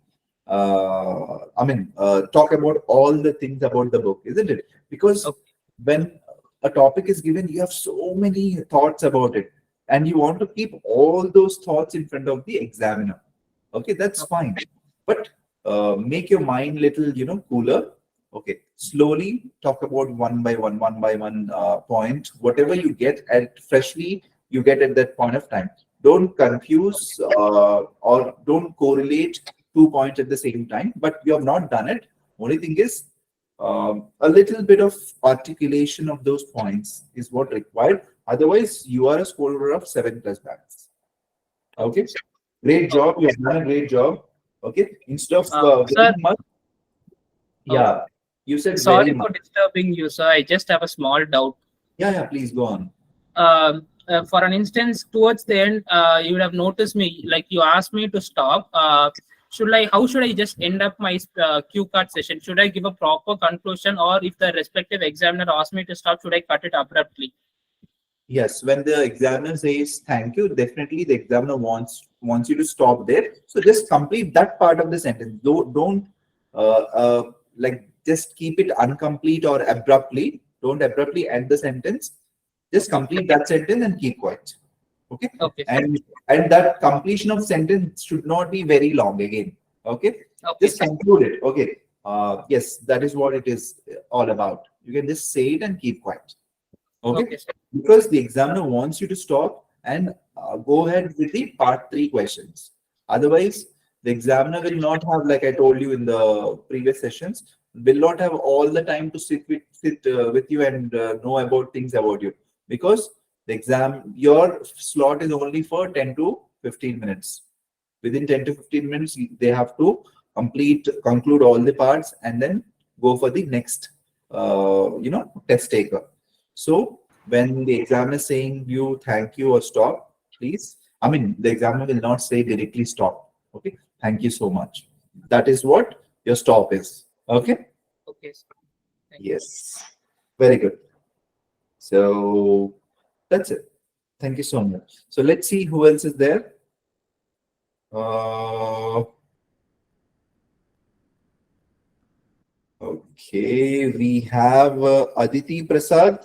Talk about all the things about the book, isn't it? Because Okay. when a topic is given, you have so many thoughts about it, and you want to keep all those thoughts in front of the examiner. Okay, that's fine, but make your mind little cooler. Okay, slowly talk about one by one point, whatever you get at freshly, you get at that point of time. Don't confuse or don't correlate 2 points at the same time, but you have not done it. Only thing is a little bit of articulation of those points is what required. Otherwise, you are a scorer of 7+ bands. Okay, great job. You have done a great job. Okay, instead of Sir, very much, oh, yeah, you said very sorry much. for disturbing you, sir. I just have a small doubt. Yeah, yeah, please go on. For an instance, towards the end, you would have noticed me, like you asked me to stop. How should I just end up my cue card session? Should I give a proper conclusion, or if the respective examiner asks me to stop, should I cut it abruptly? Yes, when the examiner says thank you, definitely the examiner wants you to stop there. So just complete that part of the sentence. Don't like just keep it incomplete or abruptly. Don't abruptly end the sentence. Just Okay. complete that sentence and keep quiet. Okay, Okay. and that completion of sentence should not be very long again. Okay, Okay. just conclude it. Okay, yes, that is what it is all about. You can just say it and keep quiet. Okay, Okay, sir. because the examiner wants you to stop and go ahead with the part 3 questions. Otherwise, the examiner will not have, like I told you in the previous sessions, will not have all the time to sit with you and know about things about you, because your slot is only for 10 to 15 minutes. Within 10 to 15 minutes, they have to conclude all the parts and then go for the next, test taker. So when the examiner is saying you thank you or stop, please. I mean, the examiner will not say directly stop. Okay. Thank you so much. That is what your stop is. Okay. Okay, sir. Thank you. Yes. Very good. So that's it. Thank you so much. So let's see who else is there. Uh, okay, we have Aditi Prasad.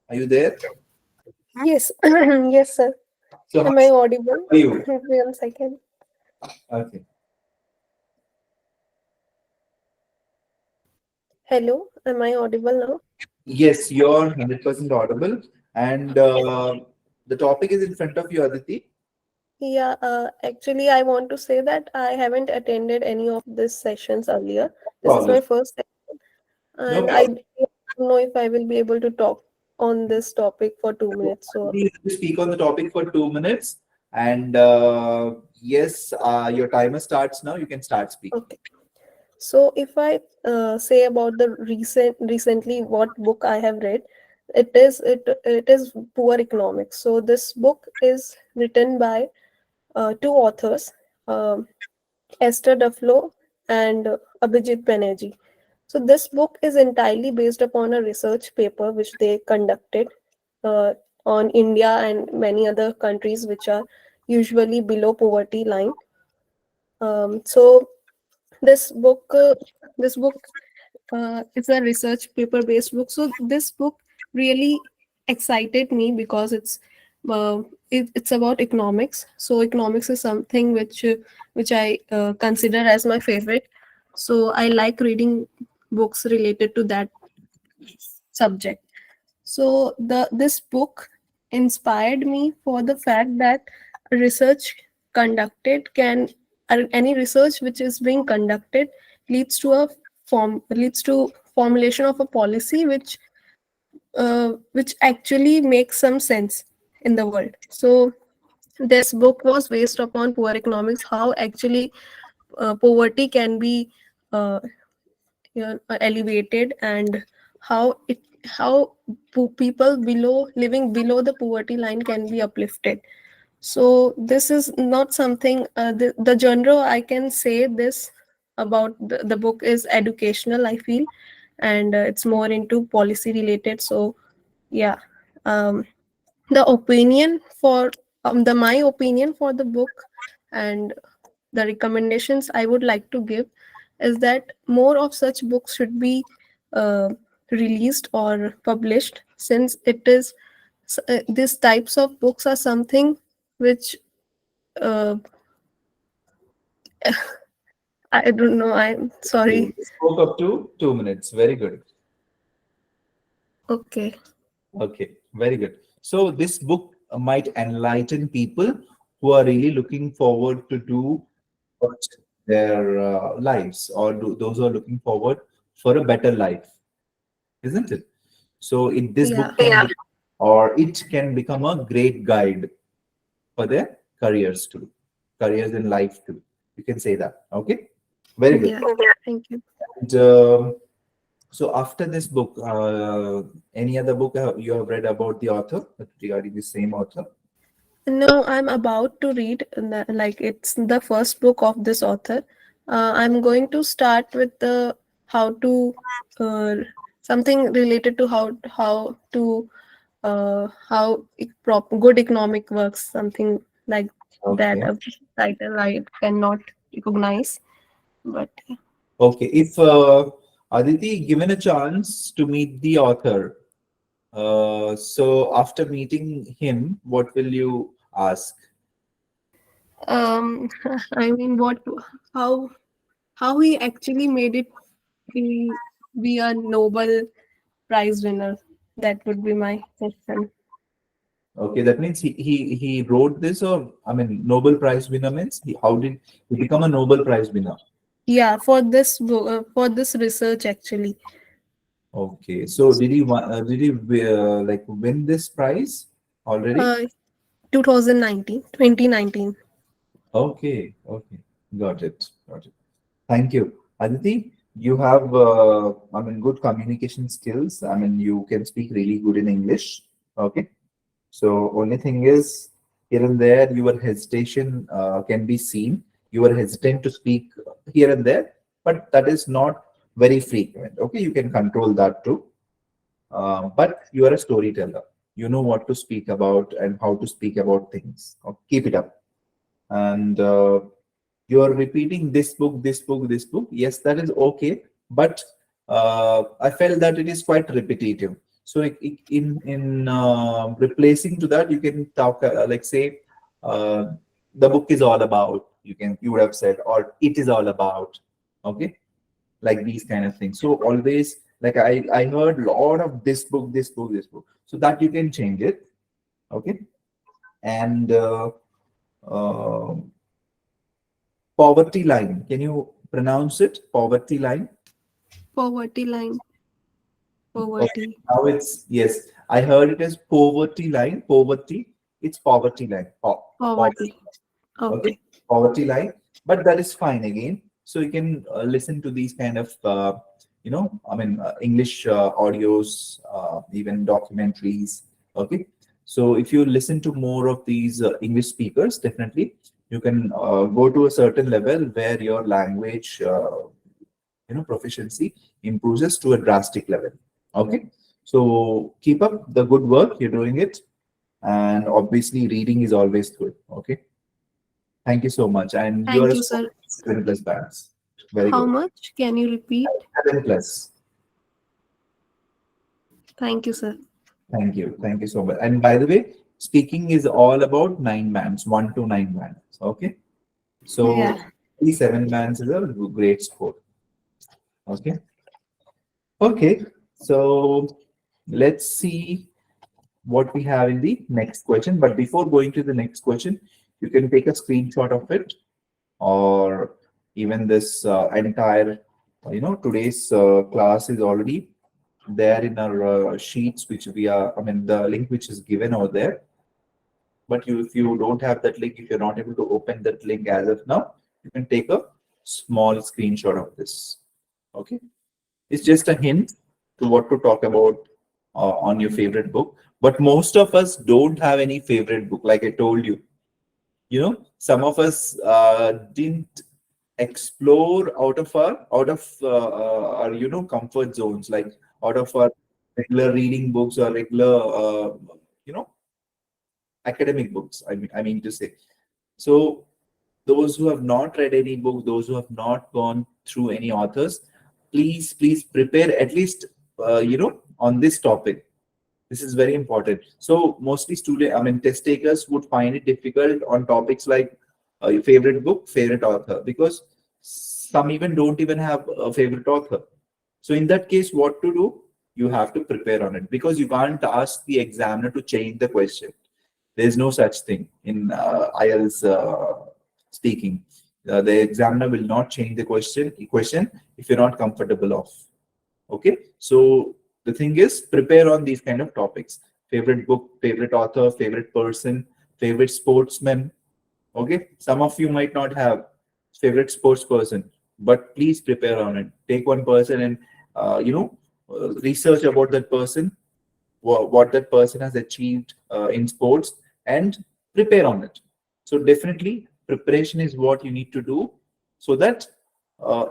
Are you there? Yes, yes, sir. So how Am I audible? are you? 1 second. Okay. Hello, am I audible now? Yes, you're 100% audible. And the topic is in front of you, Aditi. Yeah, actually, I want to say that I haven't attended any of these sessions earlier. This is Problem. my first session, No and I problem. don't know if I will be able to talk on this topic for 2 minutes. So, Please speak on the topic for 2 minutes. And yes, your timer starts now. You can start speaking. okay. So, if I say about the recently what book I have read, it is Poor Economics. So, this book is written by two authors. Um Esther Duflo and Abhijit Banerjee. So this book is entirely based upon a research paper which they conducted uh, on India and many other countries which are usually below poverty line. So this book, uh, this book it's a research paper based book. So this book really excited me because it's about economics. So economics is something which I consider as my favorite. So I like reading books related to that subject. So the this book inspired me for the fact that research conducted can any research which is being conducted leads to a leads to formulation of a policy which actually makes some sense in the world. So this book was based upon poor economics, how actually poverty can be uh, elevated, and how people below living below the poverty line can be uplifted. So this is not something the genre I can say this about the book is educational, I feel, and it's more into policy related. So yeah, um, the opinion for the my opinion for the book and the recommendations I would like to give is that more of such books should be uh, released or published, since these types of books are something which uh, I don't know. I'm You sorry. spoke up to 2 minutes. Very good. Okay. Okay, very good. So this book might enlighten people who are really looking forward to do what their lives, or those who are looking forward for a better life, isn't it? So this Yeah. book can or it can become a great guide for their careers too, careers in life too. You can say that. Okay, very good. Yeah. Thank you. And, so after this book, any other book you have read about the author regarding the same author? No, I'm about to read, like it's the first book of this author. I'm going to start with the how to uh, something related to how to good economic works, something like that. Okay. A title I cannot recognize, but Okay. If Aditi given a chance to meet the author, so after meeting him, what will you ask? um, I mean, how how he actually made it be a Nobel Prize winner. That would be my question. Okay, that means he wrote this, or I mean, Nobel Prize winner means how did he become a Nobel Prize winner? Yeah, for this book, for this research actually. Okay, so did he like win this prize already? Uh, 2019, 2019. Okay, okay, got it, got it. Thank you, Aditi. You have I mean, good communication skills. I mean, you can speak really good in English. Okay. So only thing is, here and there, your hesitation can be seen. You are hesitant to speak here and there, but that is not very frequent. Okay, you can control that too. But you are a storyteller. You know what to speak about and how to speak about things. Okay, keep it up. And you are repeating this book, this book, this book. Yes, that is okay, but I felt that it is quite repetitive. So in replacing to that, you can talk like say uh, the book is all about. You would have said, or it is all about. Okay, like these kind of things. So always like I heard a lot of this book, this book, this book. So that you can change it. Okay, and uh, poverty line. Can you pronounce it? Poverty line. Poverty line. Okay. Poverty. Now it's yes. I heard it as poverty line. Poverty. It's poverty line. Poverty. Poverty. Okay. Okay. Poverty line. But that is fine again. So you can listen to these kind of English audios, even documentaries. Okay. So if you listen to more of these English speakers, definitely you can go to a certain level where your language proficiency improves to a drastic level. Okay, so keep up the good work, you're doing it, and obviously reading is always good. Okay, thank you so much, and you are Thank a you, sir. 7 plus bands. Very How good. much? Can you repeat? 7 plus. Thank you, sir. Thank you so much. And by the way, speaking is all about 9 bands, 1 to 9 bands. Okay, so Yeah. 7 bands is a great score. Okay. Okay, so let's see what we have in the next question. But before going to the next question, you can take a screenshot of it, or even this entire, today's class is already there in our sheets, which we are, the link which is given over there. But if you don't have that link, if you're not able to open that link as of now, you can take a small screenshot of this. Okay. It's just a hint to what to talk about on your favorite book. But most of us don't have any favorite book, like I told you. Some of us didn't explore out of our comfort zones, like out of our regular reading books or regular you know academic books. I mean to say. So those who have not read any book, those who have not gone through any authors, please prepare at least on this topic. This is very important. So mostly test takers would find it difficult on topics like your favorite book, favorite author, because some even don't even have a favorite author. So in that case, what to do? You have to prepare on it, because you can't ask the examiner to change the question. There's no such thing in IELTS speaking. The examiner will not change the question if you're not comfortable of. Okay, so the thing is, prepare on these kind of topics: favorite book, favorite author, favorite person, favorite sportsman. Okay, some of you might not have favorite sports person, but please prepare on it. Take one person and research about that person, what that person has achieved in sports, and prepare on it. So definitely preparation is what you need to do, so that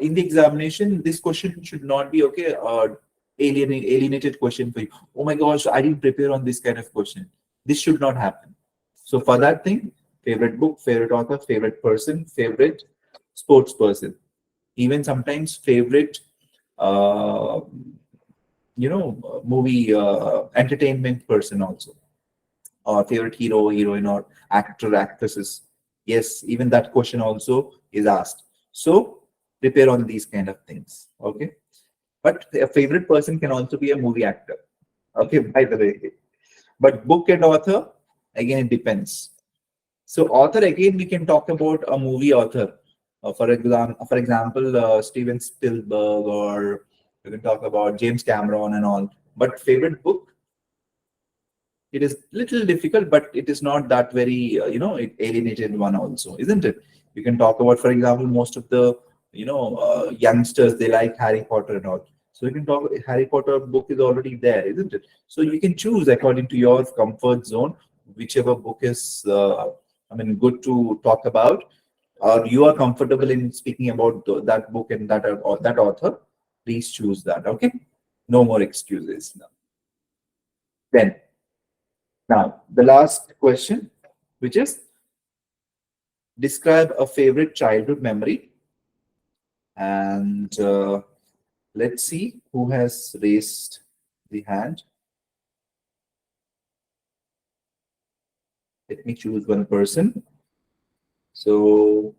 in the examination this question should not be okay alienated question for you. Oh my gosh, I didn't prepare on this kind of question. This should not happen. So for that thing, favorite book, favorite author, favorite person, favorite sports person, even sometimes favorite uh, movie entertainment person also, or favorite hero, heroine, or actor, actresses. Yes, even that question also is asked. So prepare on these kind of things. Okay, but a favorite person can also be a movie actor. Okay, by the way. But book and author, again, it depends. So author, again, we can talk about a movie author. For example, Steven Spielberg, or we can talk about James Cameron and all. But favorite book, it is little difficult, but it is not that very alienated one also, isn't it? You can talk about, for example, most of the youngsters, they like Harry Potter and all. So you can talk. Harry Potter book is already there, isn't it? So you can choose according to your comfort zone, whichever book is, good to talk about, or you are comfortable in speaking about that book and that author. Please choose that. Okay. No more excuses now. Then now the last question, which is describe a favorite childhood memory. And let's see who has raised the hand. Let me choose one person. So,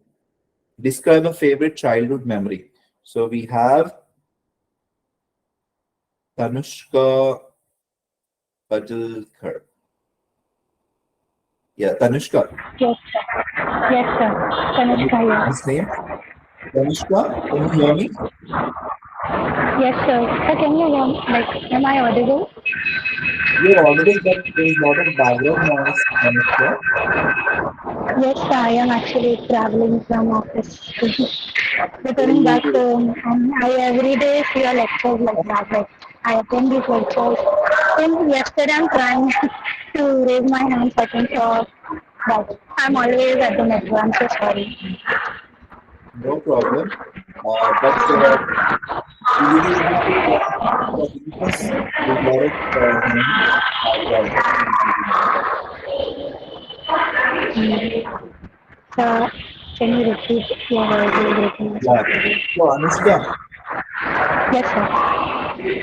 describe a favorite childhood memory. So, we have Tanushka Padalkar. Yeah, Tanushka. Yes, sir. Yes, sir. Tanushka here. His name? Tanushka, can you hear me? Yes, sir. Sir, can you hear me? Like, am I audible? You're audible, but there is a lot of background noise, Tanushka. Yes, sir. I am actually traveling from office to returning back So, home, and I every day see a lecture like that. Like, I attend these lectures. Then yesterday I'm trying to raise my hand second, but I'm always at the metro. I'm so sorry. no problem. But will you be able to because there's a lot of background. Sir, can you repeat your voice? Yeah. So Anushka, Yes, sir.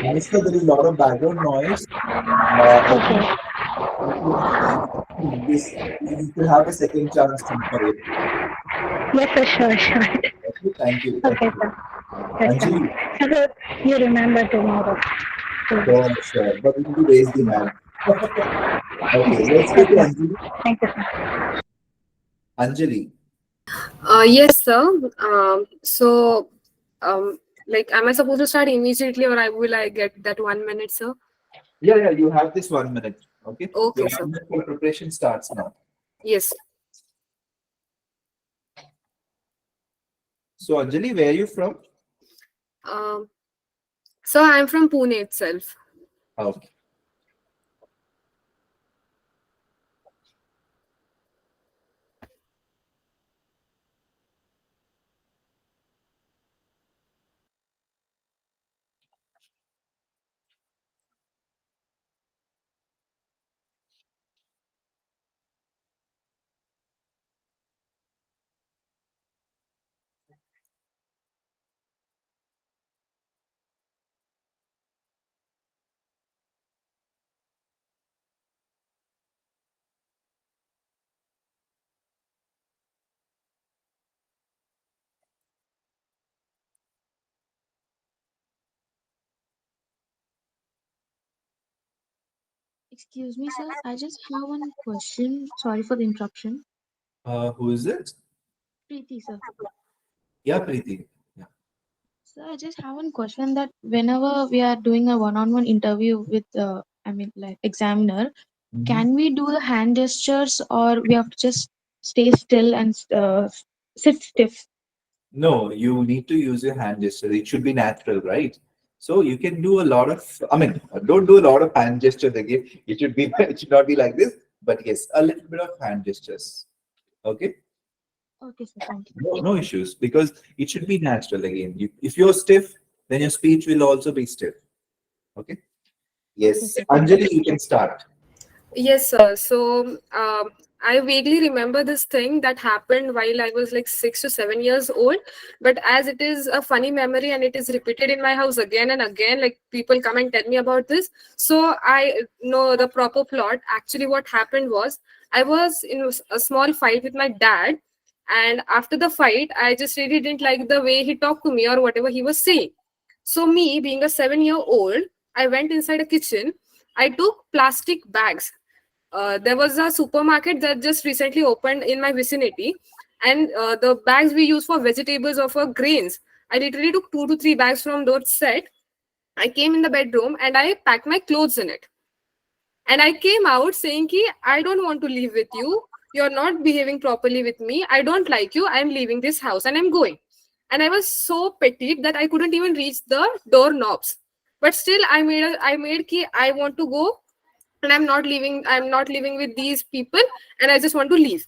Anushka, there is a lot of background noise. I think Okay. this you will have a second chance for it. Yes, sir, sure, sure. Okay, thank you. Thank Okay, you. sir. Yes, sir. Anjali, So, you remember tomorrow. Please. sure, sure. But you need to raise the hand. Okay, let's go Yes, to sir. Anjali. Thank you, sir. Anjali. Yes, sir. Like, am I supposed to start immediately, or will I get that 1 minute, sir? Yeah, you have this 1 minute. Okay. Okay, Your sir. 1 minute for preparation starts now. Yes. So Anjali, where are you from? Um, so I'm from Pune itself. Okay. Excuse me, sir. I just have one question. Sorry for the interruption. Who is it? Preeti, sir. Yeah, Preeti. Yeah. So I just have one question that whenever we are doing a one-on-one interview with, like examiner, Mhm. can we do the hand gestures or we have to just stay still and sit stiff? No, you need to use your hand gesture. It should be natural, right? So you can do a lot of, don't do a lot of hand gestures again. It should be, it should not be like this, but yes, a little bit of hand gestures. Okay. Okay, sir. Thank you. No issues because it should be natural again. If you're stiff, then your speech will also be stiff. Okay. Okay, Yes. sir. Thank you. Anjali, you can start. Yes, sir. So, I vaguely remember this thing that happened while I was like 6 to 7 years old. But as it is a funny memory and it is repeated in my house again and again, like people come and tell me about this. So, I know the proper plot. Actually, what happened was I was in a small fight with my dad. And after the fight, I just really didn't like the way he talked to me or whatever he was saying. So, me being a 7-year-old, I went inside a kitchen. I took plastic bags. There was a supermarket that just recently opened in my vicinity, and the bags we use for vegetables or for grains. I literally took 2 to 3 bags from those set. I came in the bedroom and I packed my clothes in it. And I came out saying, Ki, I don't want to live with you. You're not behaving properly with me. I don't like you. I'm leaving this house and I'm going. And I was so petite that I couldn't even reach the doorknobs. but still I made ki I want to go, and I'm not living with these people, and I just want to leave.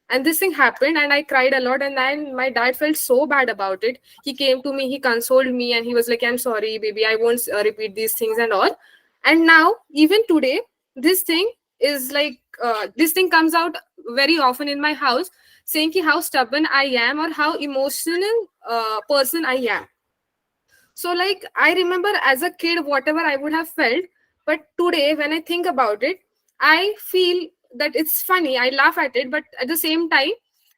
And this thing happened, and I cried a lot, and then my dad felt so bad about it. He came to me, he consoled me, and he was like, I'm sorry baby, I won't repeat these things and all. And now even today, this thing is like this thing comes out very often in my house, saying ki how stubborn I am, or how emotional person I am. So, like, I remember as a kid, whatever I would have felt. But today, when I think about it, I feel that it's funny. I laugh at it. But at the same time,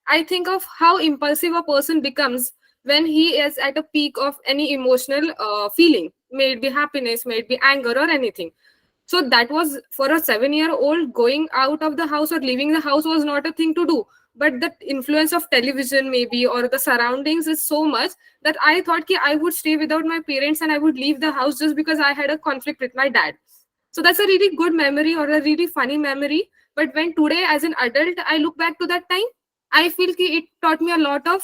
I think of how impulsive a person becomes when he is at a peak of any emotional feeling, may it be happiness, may it be anger, or anything. So that was for a 7-year-old, going out of the house or leaving the house was not a thing to do. But the influence of television, maybe, or the surroundings is so much that I thought ki I would stay without my parents and I would leave the house just because I had a conflict with my dad. So that's a really good memory, or a really funny memory. But when today, as an adult, I look back to that time, I feel ki it taught me a lot of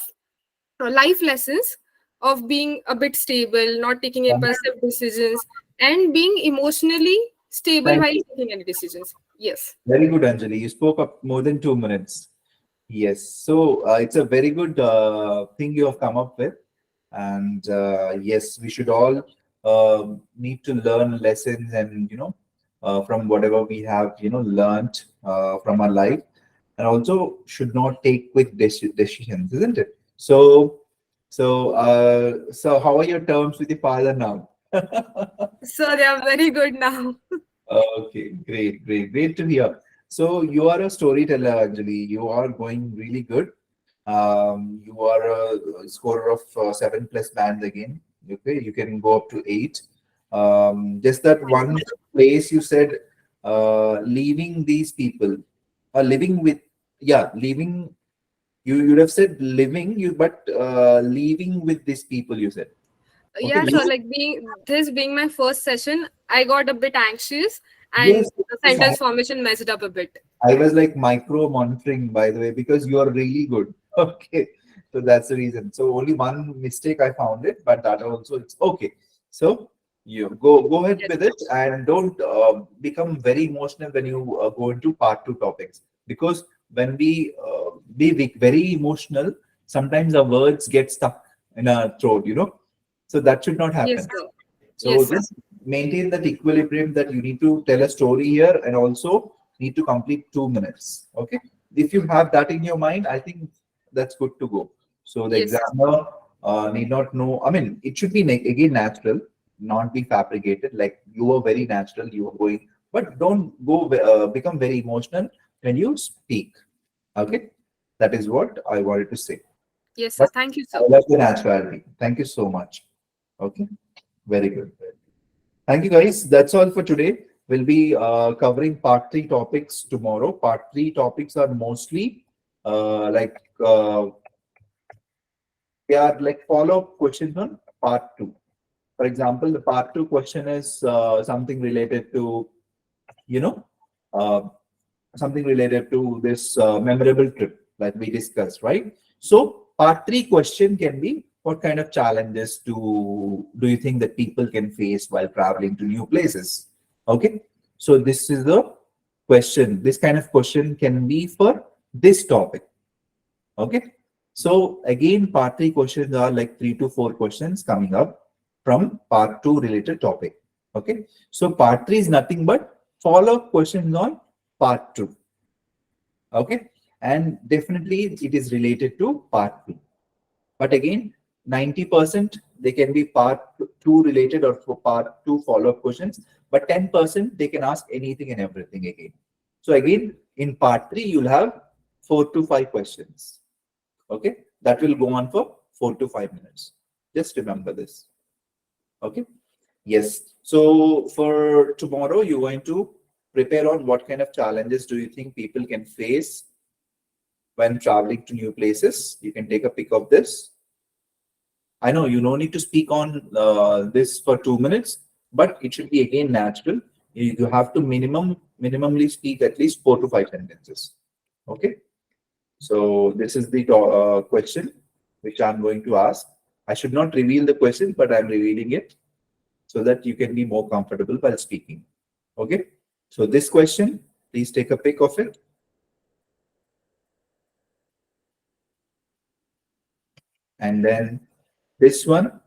life lessons of being a bit stable, not taking impulsive decisions, and being emotionally stable Thank while you. taking any decisions. Yes. Very good, Anjali. You spoke up more than 2 minutes. Yes. So it's a very good thing you have come up with. And yes, we should all need to learn lessons and, from whatever we have, learned from our life, and also should not take quick decisions, isn't it? So how are your terms with your father now? So they are very good now. Okay, great, great, great to hear. So you are a storyteller, Anjali. You are going really good. You are a scorer of 7+ bands again. Okay, you can go up to 8. Just that one place you said, leaving these people, living with, yeah, leaving. You would have said living you, but leaving with these people. You said, okay, Yeah, so like being my first session, I got a bit anxious, and yes, the yes, sentence formation messed up a bit. I was like micro monitoring, by the way, because you are really good. Okay, so that's the reason. So only one mistake I found it, but that also it's okay. So you go ahead Yes. with it, and don't become very emotional when you go into part two topics, because when we be very emotional, sometimes our words get stuck in our throat. So that should not Yes, happen. sir. So Yes, sir. just maintain that equilibrium, that you need to tell a story here and also need to complete 2 minutes. Okay. If you have that in your mind, I think that's good to go. So the Yes. examiner need not know. I mean, it should be again natural, not be fabricated. Like you are very natural, you are going, but don't go become very emotional when you speak. Okay. That is what I wanted to say. Yes, sir. But Thank you, I sir. love the naturality. Thank you so much. Okay. Very good. Thank you, guys. That's all for today. We'll be covering part three topics tomorrow. Part three topics are mostly like they are like follow-up questions on part two. For example, the part two question is something related to, you know, uh, something related to this memorable trip that we discussed, right? So, part three question can be, what kind of challenges do you think that people can face while traveling to new places? Okay, so this is the question. This kind of question can be for this topic. Okay, so again, part three questions are like 3 to 4 questions coming up from part two related topic. Okay, so part three is nothing but follow-up questions on part two. Okay, and definitely it is related to part two. But again, 90% they can be part two related or for part two follow-up questions, but 10% they can ask anything and everything again. So again, in part three, you'll have 4 to 5 questions. Okay, that will go on for 4 to 5 minutes. Just remember this. Okay. Yes. So for tomorrow, you're going to prepare on what kind of challenges do you think people can face when traveling to new places. You can take a pic of this. I know you don't need to speak on this for 2 minutes, but it should be again natural. You have to minimally speak at least 4 to 5 sentences. Okay. So this is the question which I'm going to ask. I should not reveal the question, but I'm revealing it. so that you can be more comfortable while speaking. Okay. So this question, please take a pic of it. And then this one,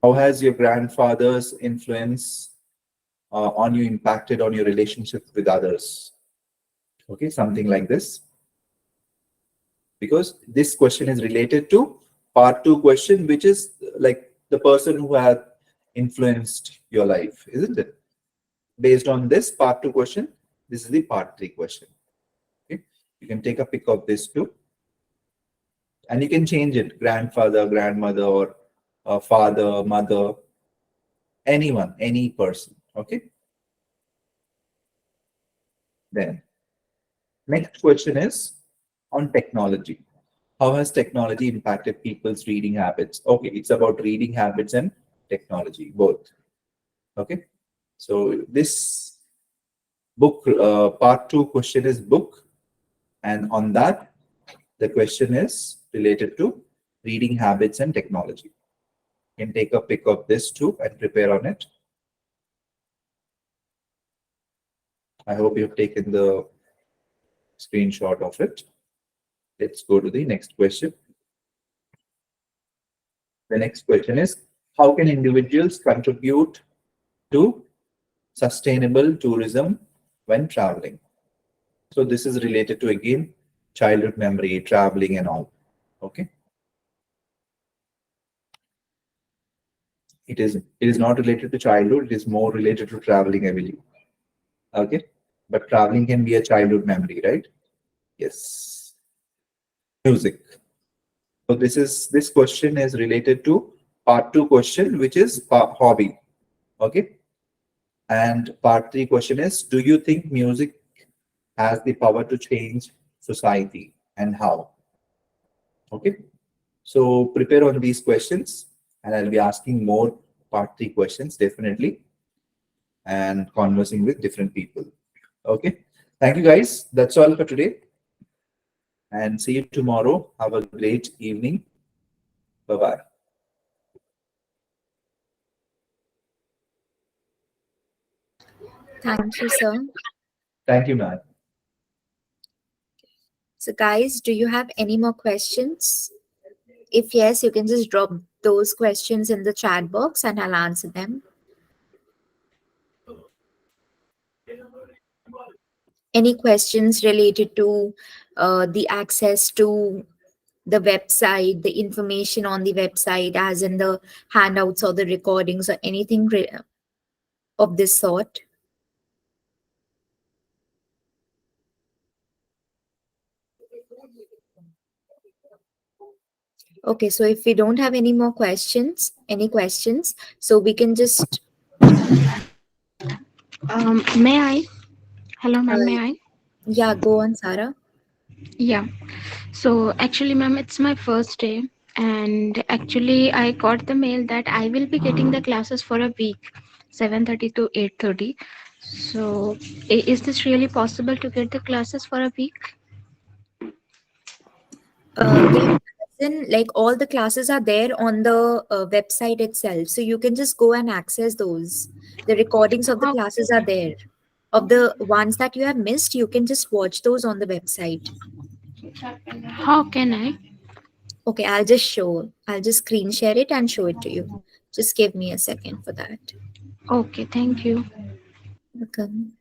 how has your grandfather's influence on you impacted on your relationship with others? Okay, something like this. Because this question is related to part 2 question, which is like the person who had influenced your life, isn't it? Based on this part 2 question, this is the part 3 question. Okay, you can take a pic of this too. And you can change it, grandfather, grandmother, or father, mother, anyone, any person. Okay. Then next question is on technology. How has technology impacted people's reading habits? Okay, it's about reading habits and technology, both. Okay. So this book, part 2 question is book. And on that, the question is related to reading habits and technology. You can take a pic of this too and prepare on it. I hope you've taken the screenshot of it. Let's go to the next question. The next question is, how can individuals contribute to sustainable tourism when traveling? So this is related to, again, childhood memory, traveling and all. Okay. It is not related to childhood, it is more related to traveling, I believe. Okay. But traveling can be a childhood memory, right? Yes. Music. So this question is related to part 2 question, which is hobby. Okay. And part 3 question is, do you think music has the power to change society, and how? Okay. So prepare on these questions, and I'll be asking more part 3 questions definitely, and conversing with different people. Okay. Thank you guys. That's all for today. And see you tomorrow. Have a great evening. Bye-bye. Thank you, sir. Thank you, ma'am. So guys, do you have any more questions? If yes, you can just drop those questions in the chat box and I'll answer them. Any questions related to the access to the website, the information on the website, as in the handouts or the recordings or anything of this sort? Okay, so if we don't have any more questions, so we can just. May I? Hello, ma'am. May I? Yeah, go on, Sarah. Yeah. So actually, ma'am, it's my first day, and actually, I got the mail that I will be getting the classes for a week, 7:30 to 8:30. So, is this really possible to get the classes for a week? Yeah, then like all the classes are there on the website itself, so you can just go and access those. The recordings of the How, classes are there. Of the ones that you have missed, you can just watch those on the website. how can I? Okay, I'll just screen share it and show it to you. Just give me a second for that. Okay, thank you. Welcome.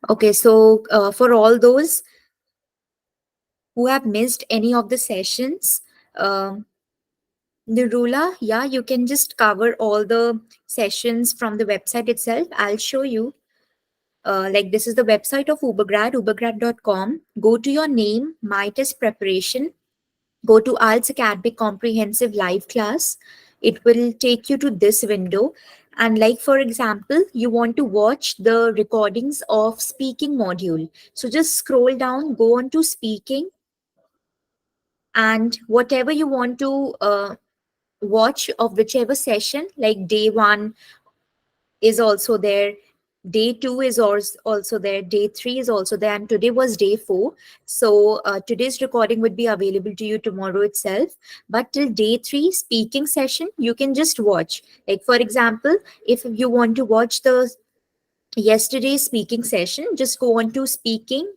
Okay, so for all those who have missed any of the sessions, Nirula, yeah, you can just cover all the sessions from the website itself. I'll show you. Like this is the website of Ubergrad, ubergrad.com. Go to your name, my test preparation. Go to IELTS Academic Comprehensive Live Class. It will take you to this window. And like, for example, you want to watch the recordings of speaking module. So just scroll down, go on to speaking. and whatever you want to watch of whichever session, like day 1 is also there, day 2 is also there, day 3 is also there, and today was day 4. So today's recording would be available to you tomorrow itself, but till day 3 speaking session you can just watch. Like for example, if you want to watch the yesterday's speaking session, just go on to speaking,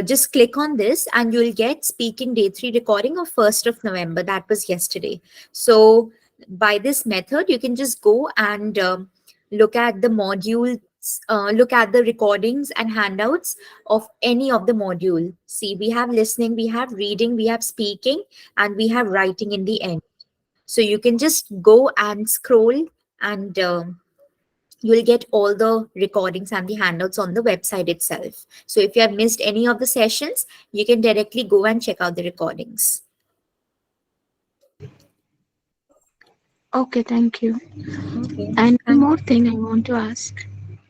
just click on this and you'll get speaking day 3 recording of 1st of November. That was yesterday. So by this method, you can just go and look at the modules, look at the recordings and handouts of any of the module. See, we have listening, we have reading, we have speaking, and we have writing in the end. So you can just go and scroll and you'll get all the recordings and the handouts on the website itself. So if you have missed any of the sessions, you can directly go and check out the recordings. Okay, thank you. Okay. And one Thank more thing I want to ask.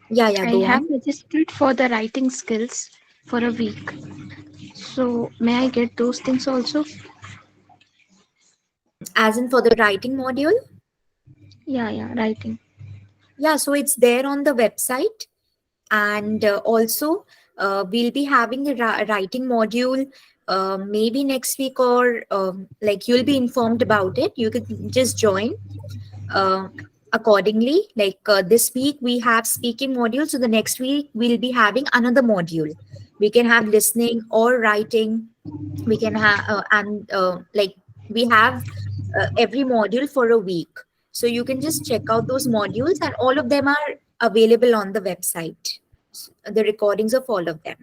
Yeah, I go have on. registered for the writing skills for a week. So may I get those things also? As in for the writing module? Yeah, writing. Yeah, so it's there on the website. And also, we'll be having the writing module maybe next week, or like you'll be informed about it. You could just join uh, accordingly. Like this week we have speaking module, so the next week we'll be having another module. We can have listening or writing. We can have and like we have every module for a week. So you can just check out those modules, and all of them are available on the website. The recordings of all of them.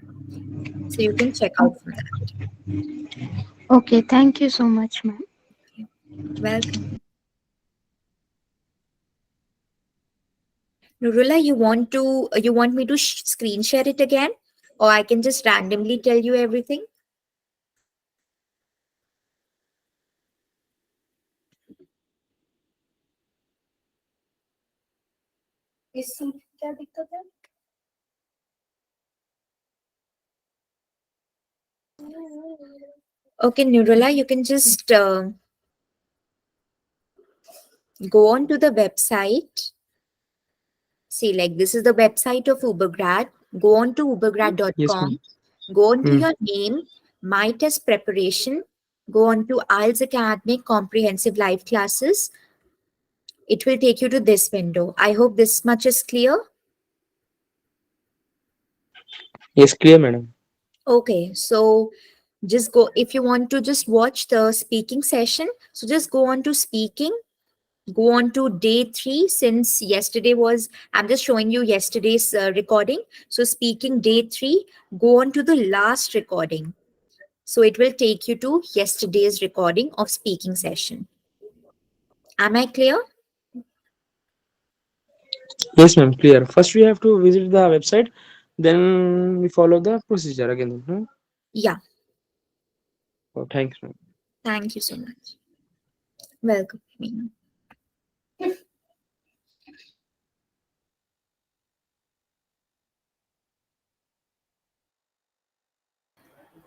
So you can check out from that. Okay, thank you so much, ma'am. Welcome. Nurula, you want me to screen share it again, or I can just randomly tell you everything? Okay, Nurula, you can just go on to the website. See, like this is the website of Ubergrad. Go on to Yes, ma'am. ubergrad.com. Go on to Hmm. your name, my test preparation. Go on to IELTS Academic Comprehensive Live Classes. It will take you to this window. I hope this much is clear. Yes, clear, madam. Okay, so just go, if you want to just watch the speaking session, so just go on to speaking. Go on to day 3, since yesterday was, I'm just showing you yesterday's recording. So speaking day 3, go on to the last recording. So it will take you to yesterday's recording of speaking session. Am I clear? Yes, ma'am, clear. First, we have to visit the website, then we follow the procedure again. Hmm? Yeah. Oh, thanks, ma'am. Thank you so much. Welcome.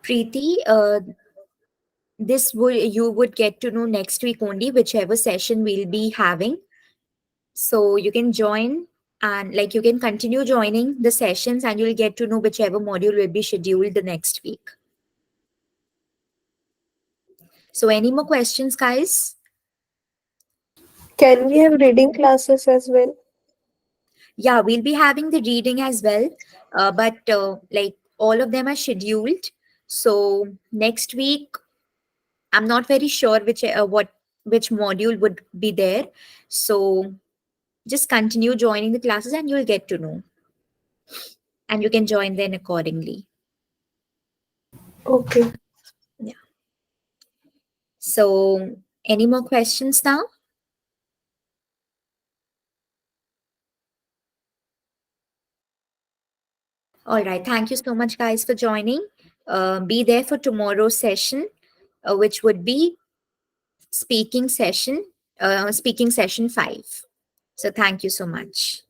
Preeti, this would you would get to know next week only, whichever session we'll be having. So you can join, and like you can continue joining the sessions, and you'll get to know whichever module will be scheduled the next week. So any more questions, guys? Can we have reading classes as well? Yeah, we'll be having the reading as well, but like all of them are scheduled. So next week, I'm not very sure which module would be there. So just continue joining the classes, and you'll get to know, and you can join then accordingly. Okay. Yeah. So any more questions now? All right. Thank you so much, guys, for joining. Be there for tomorrow's session, which would be speaking session 5. So thank you so much.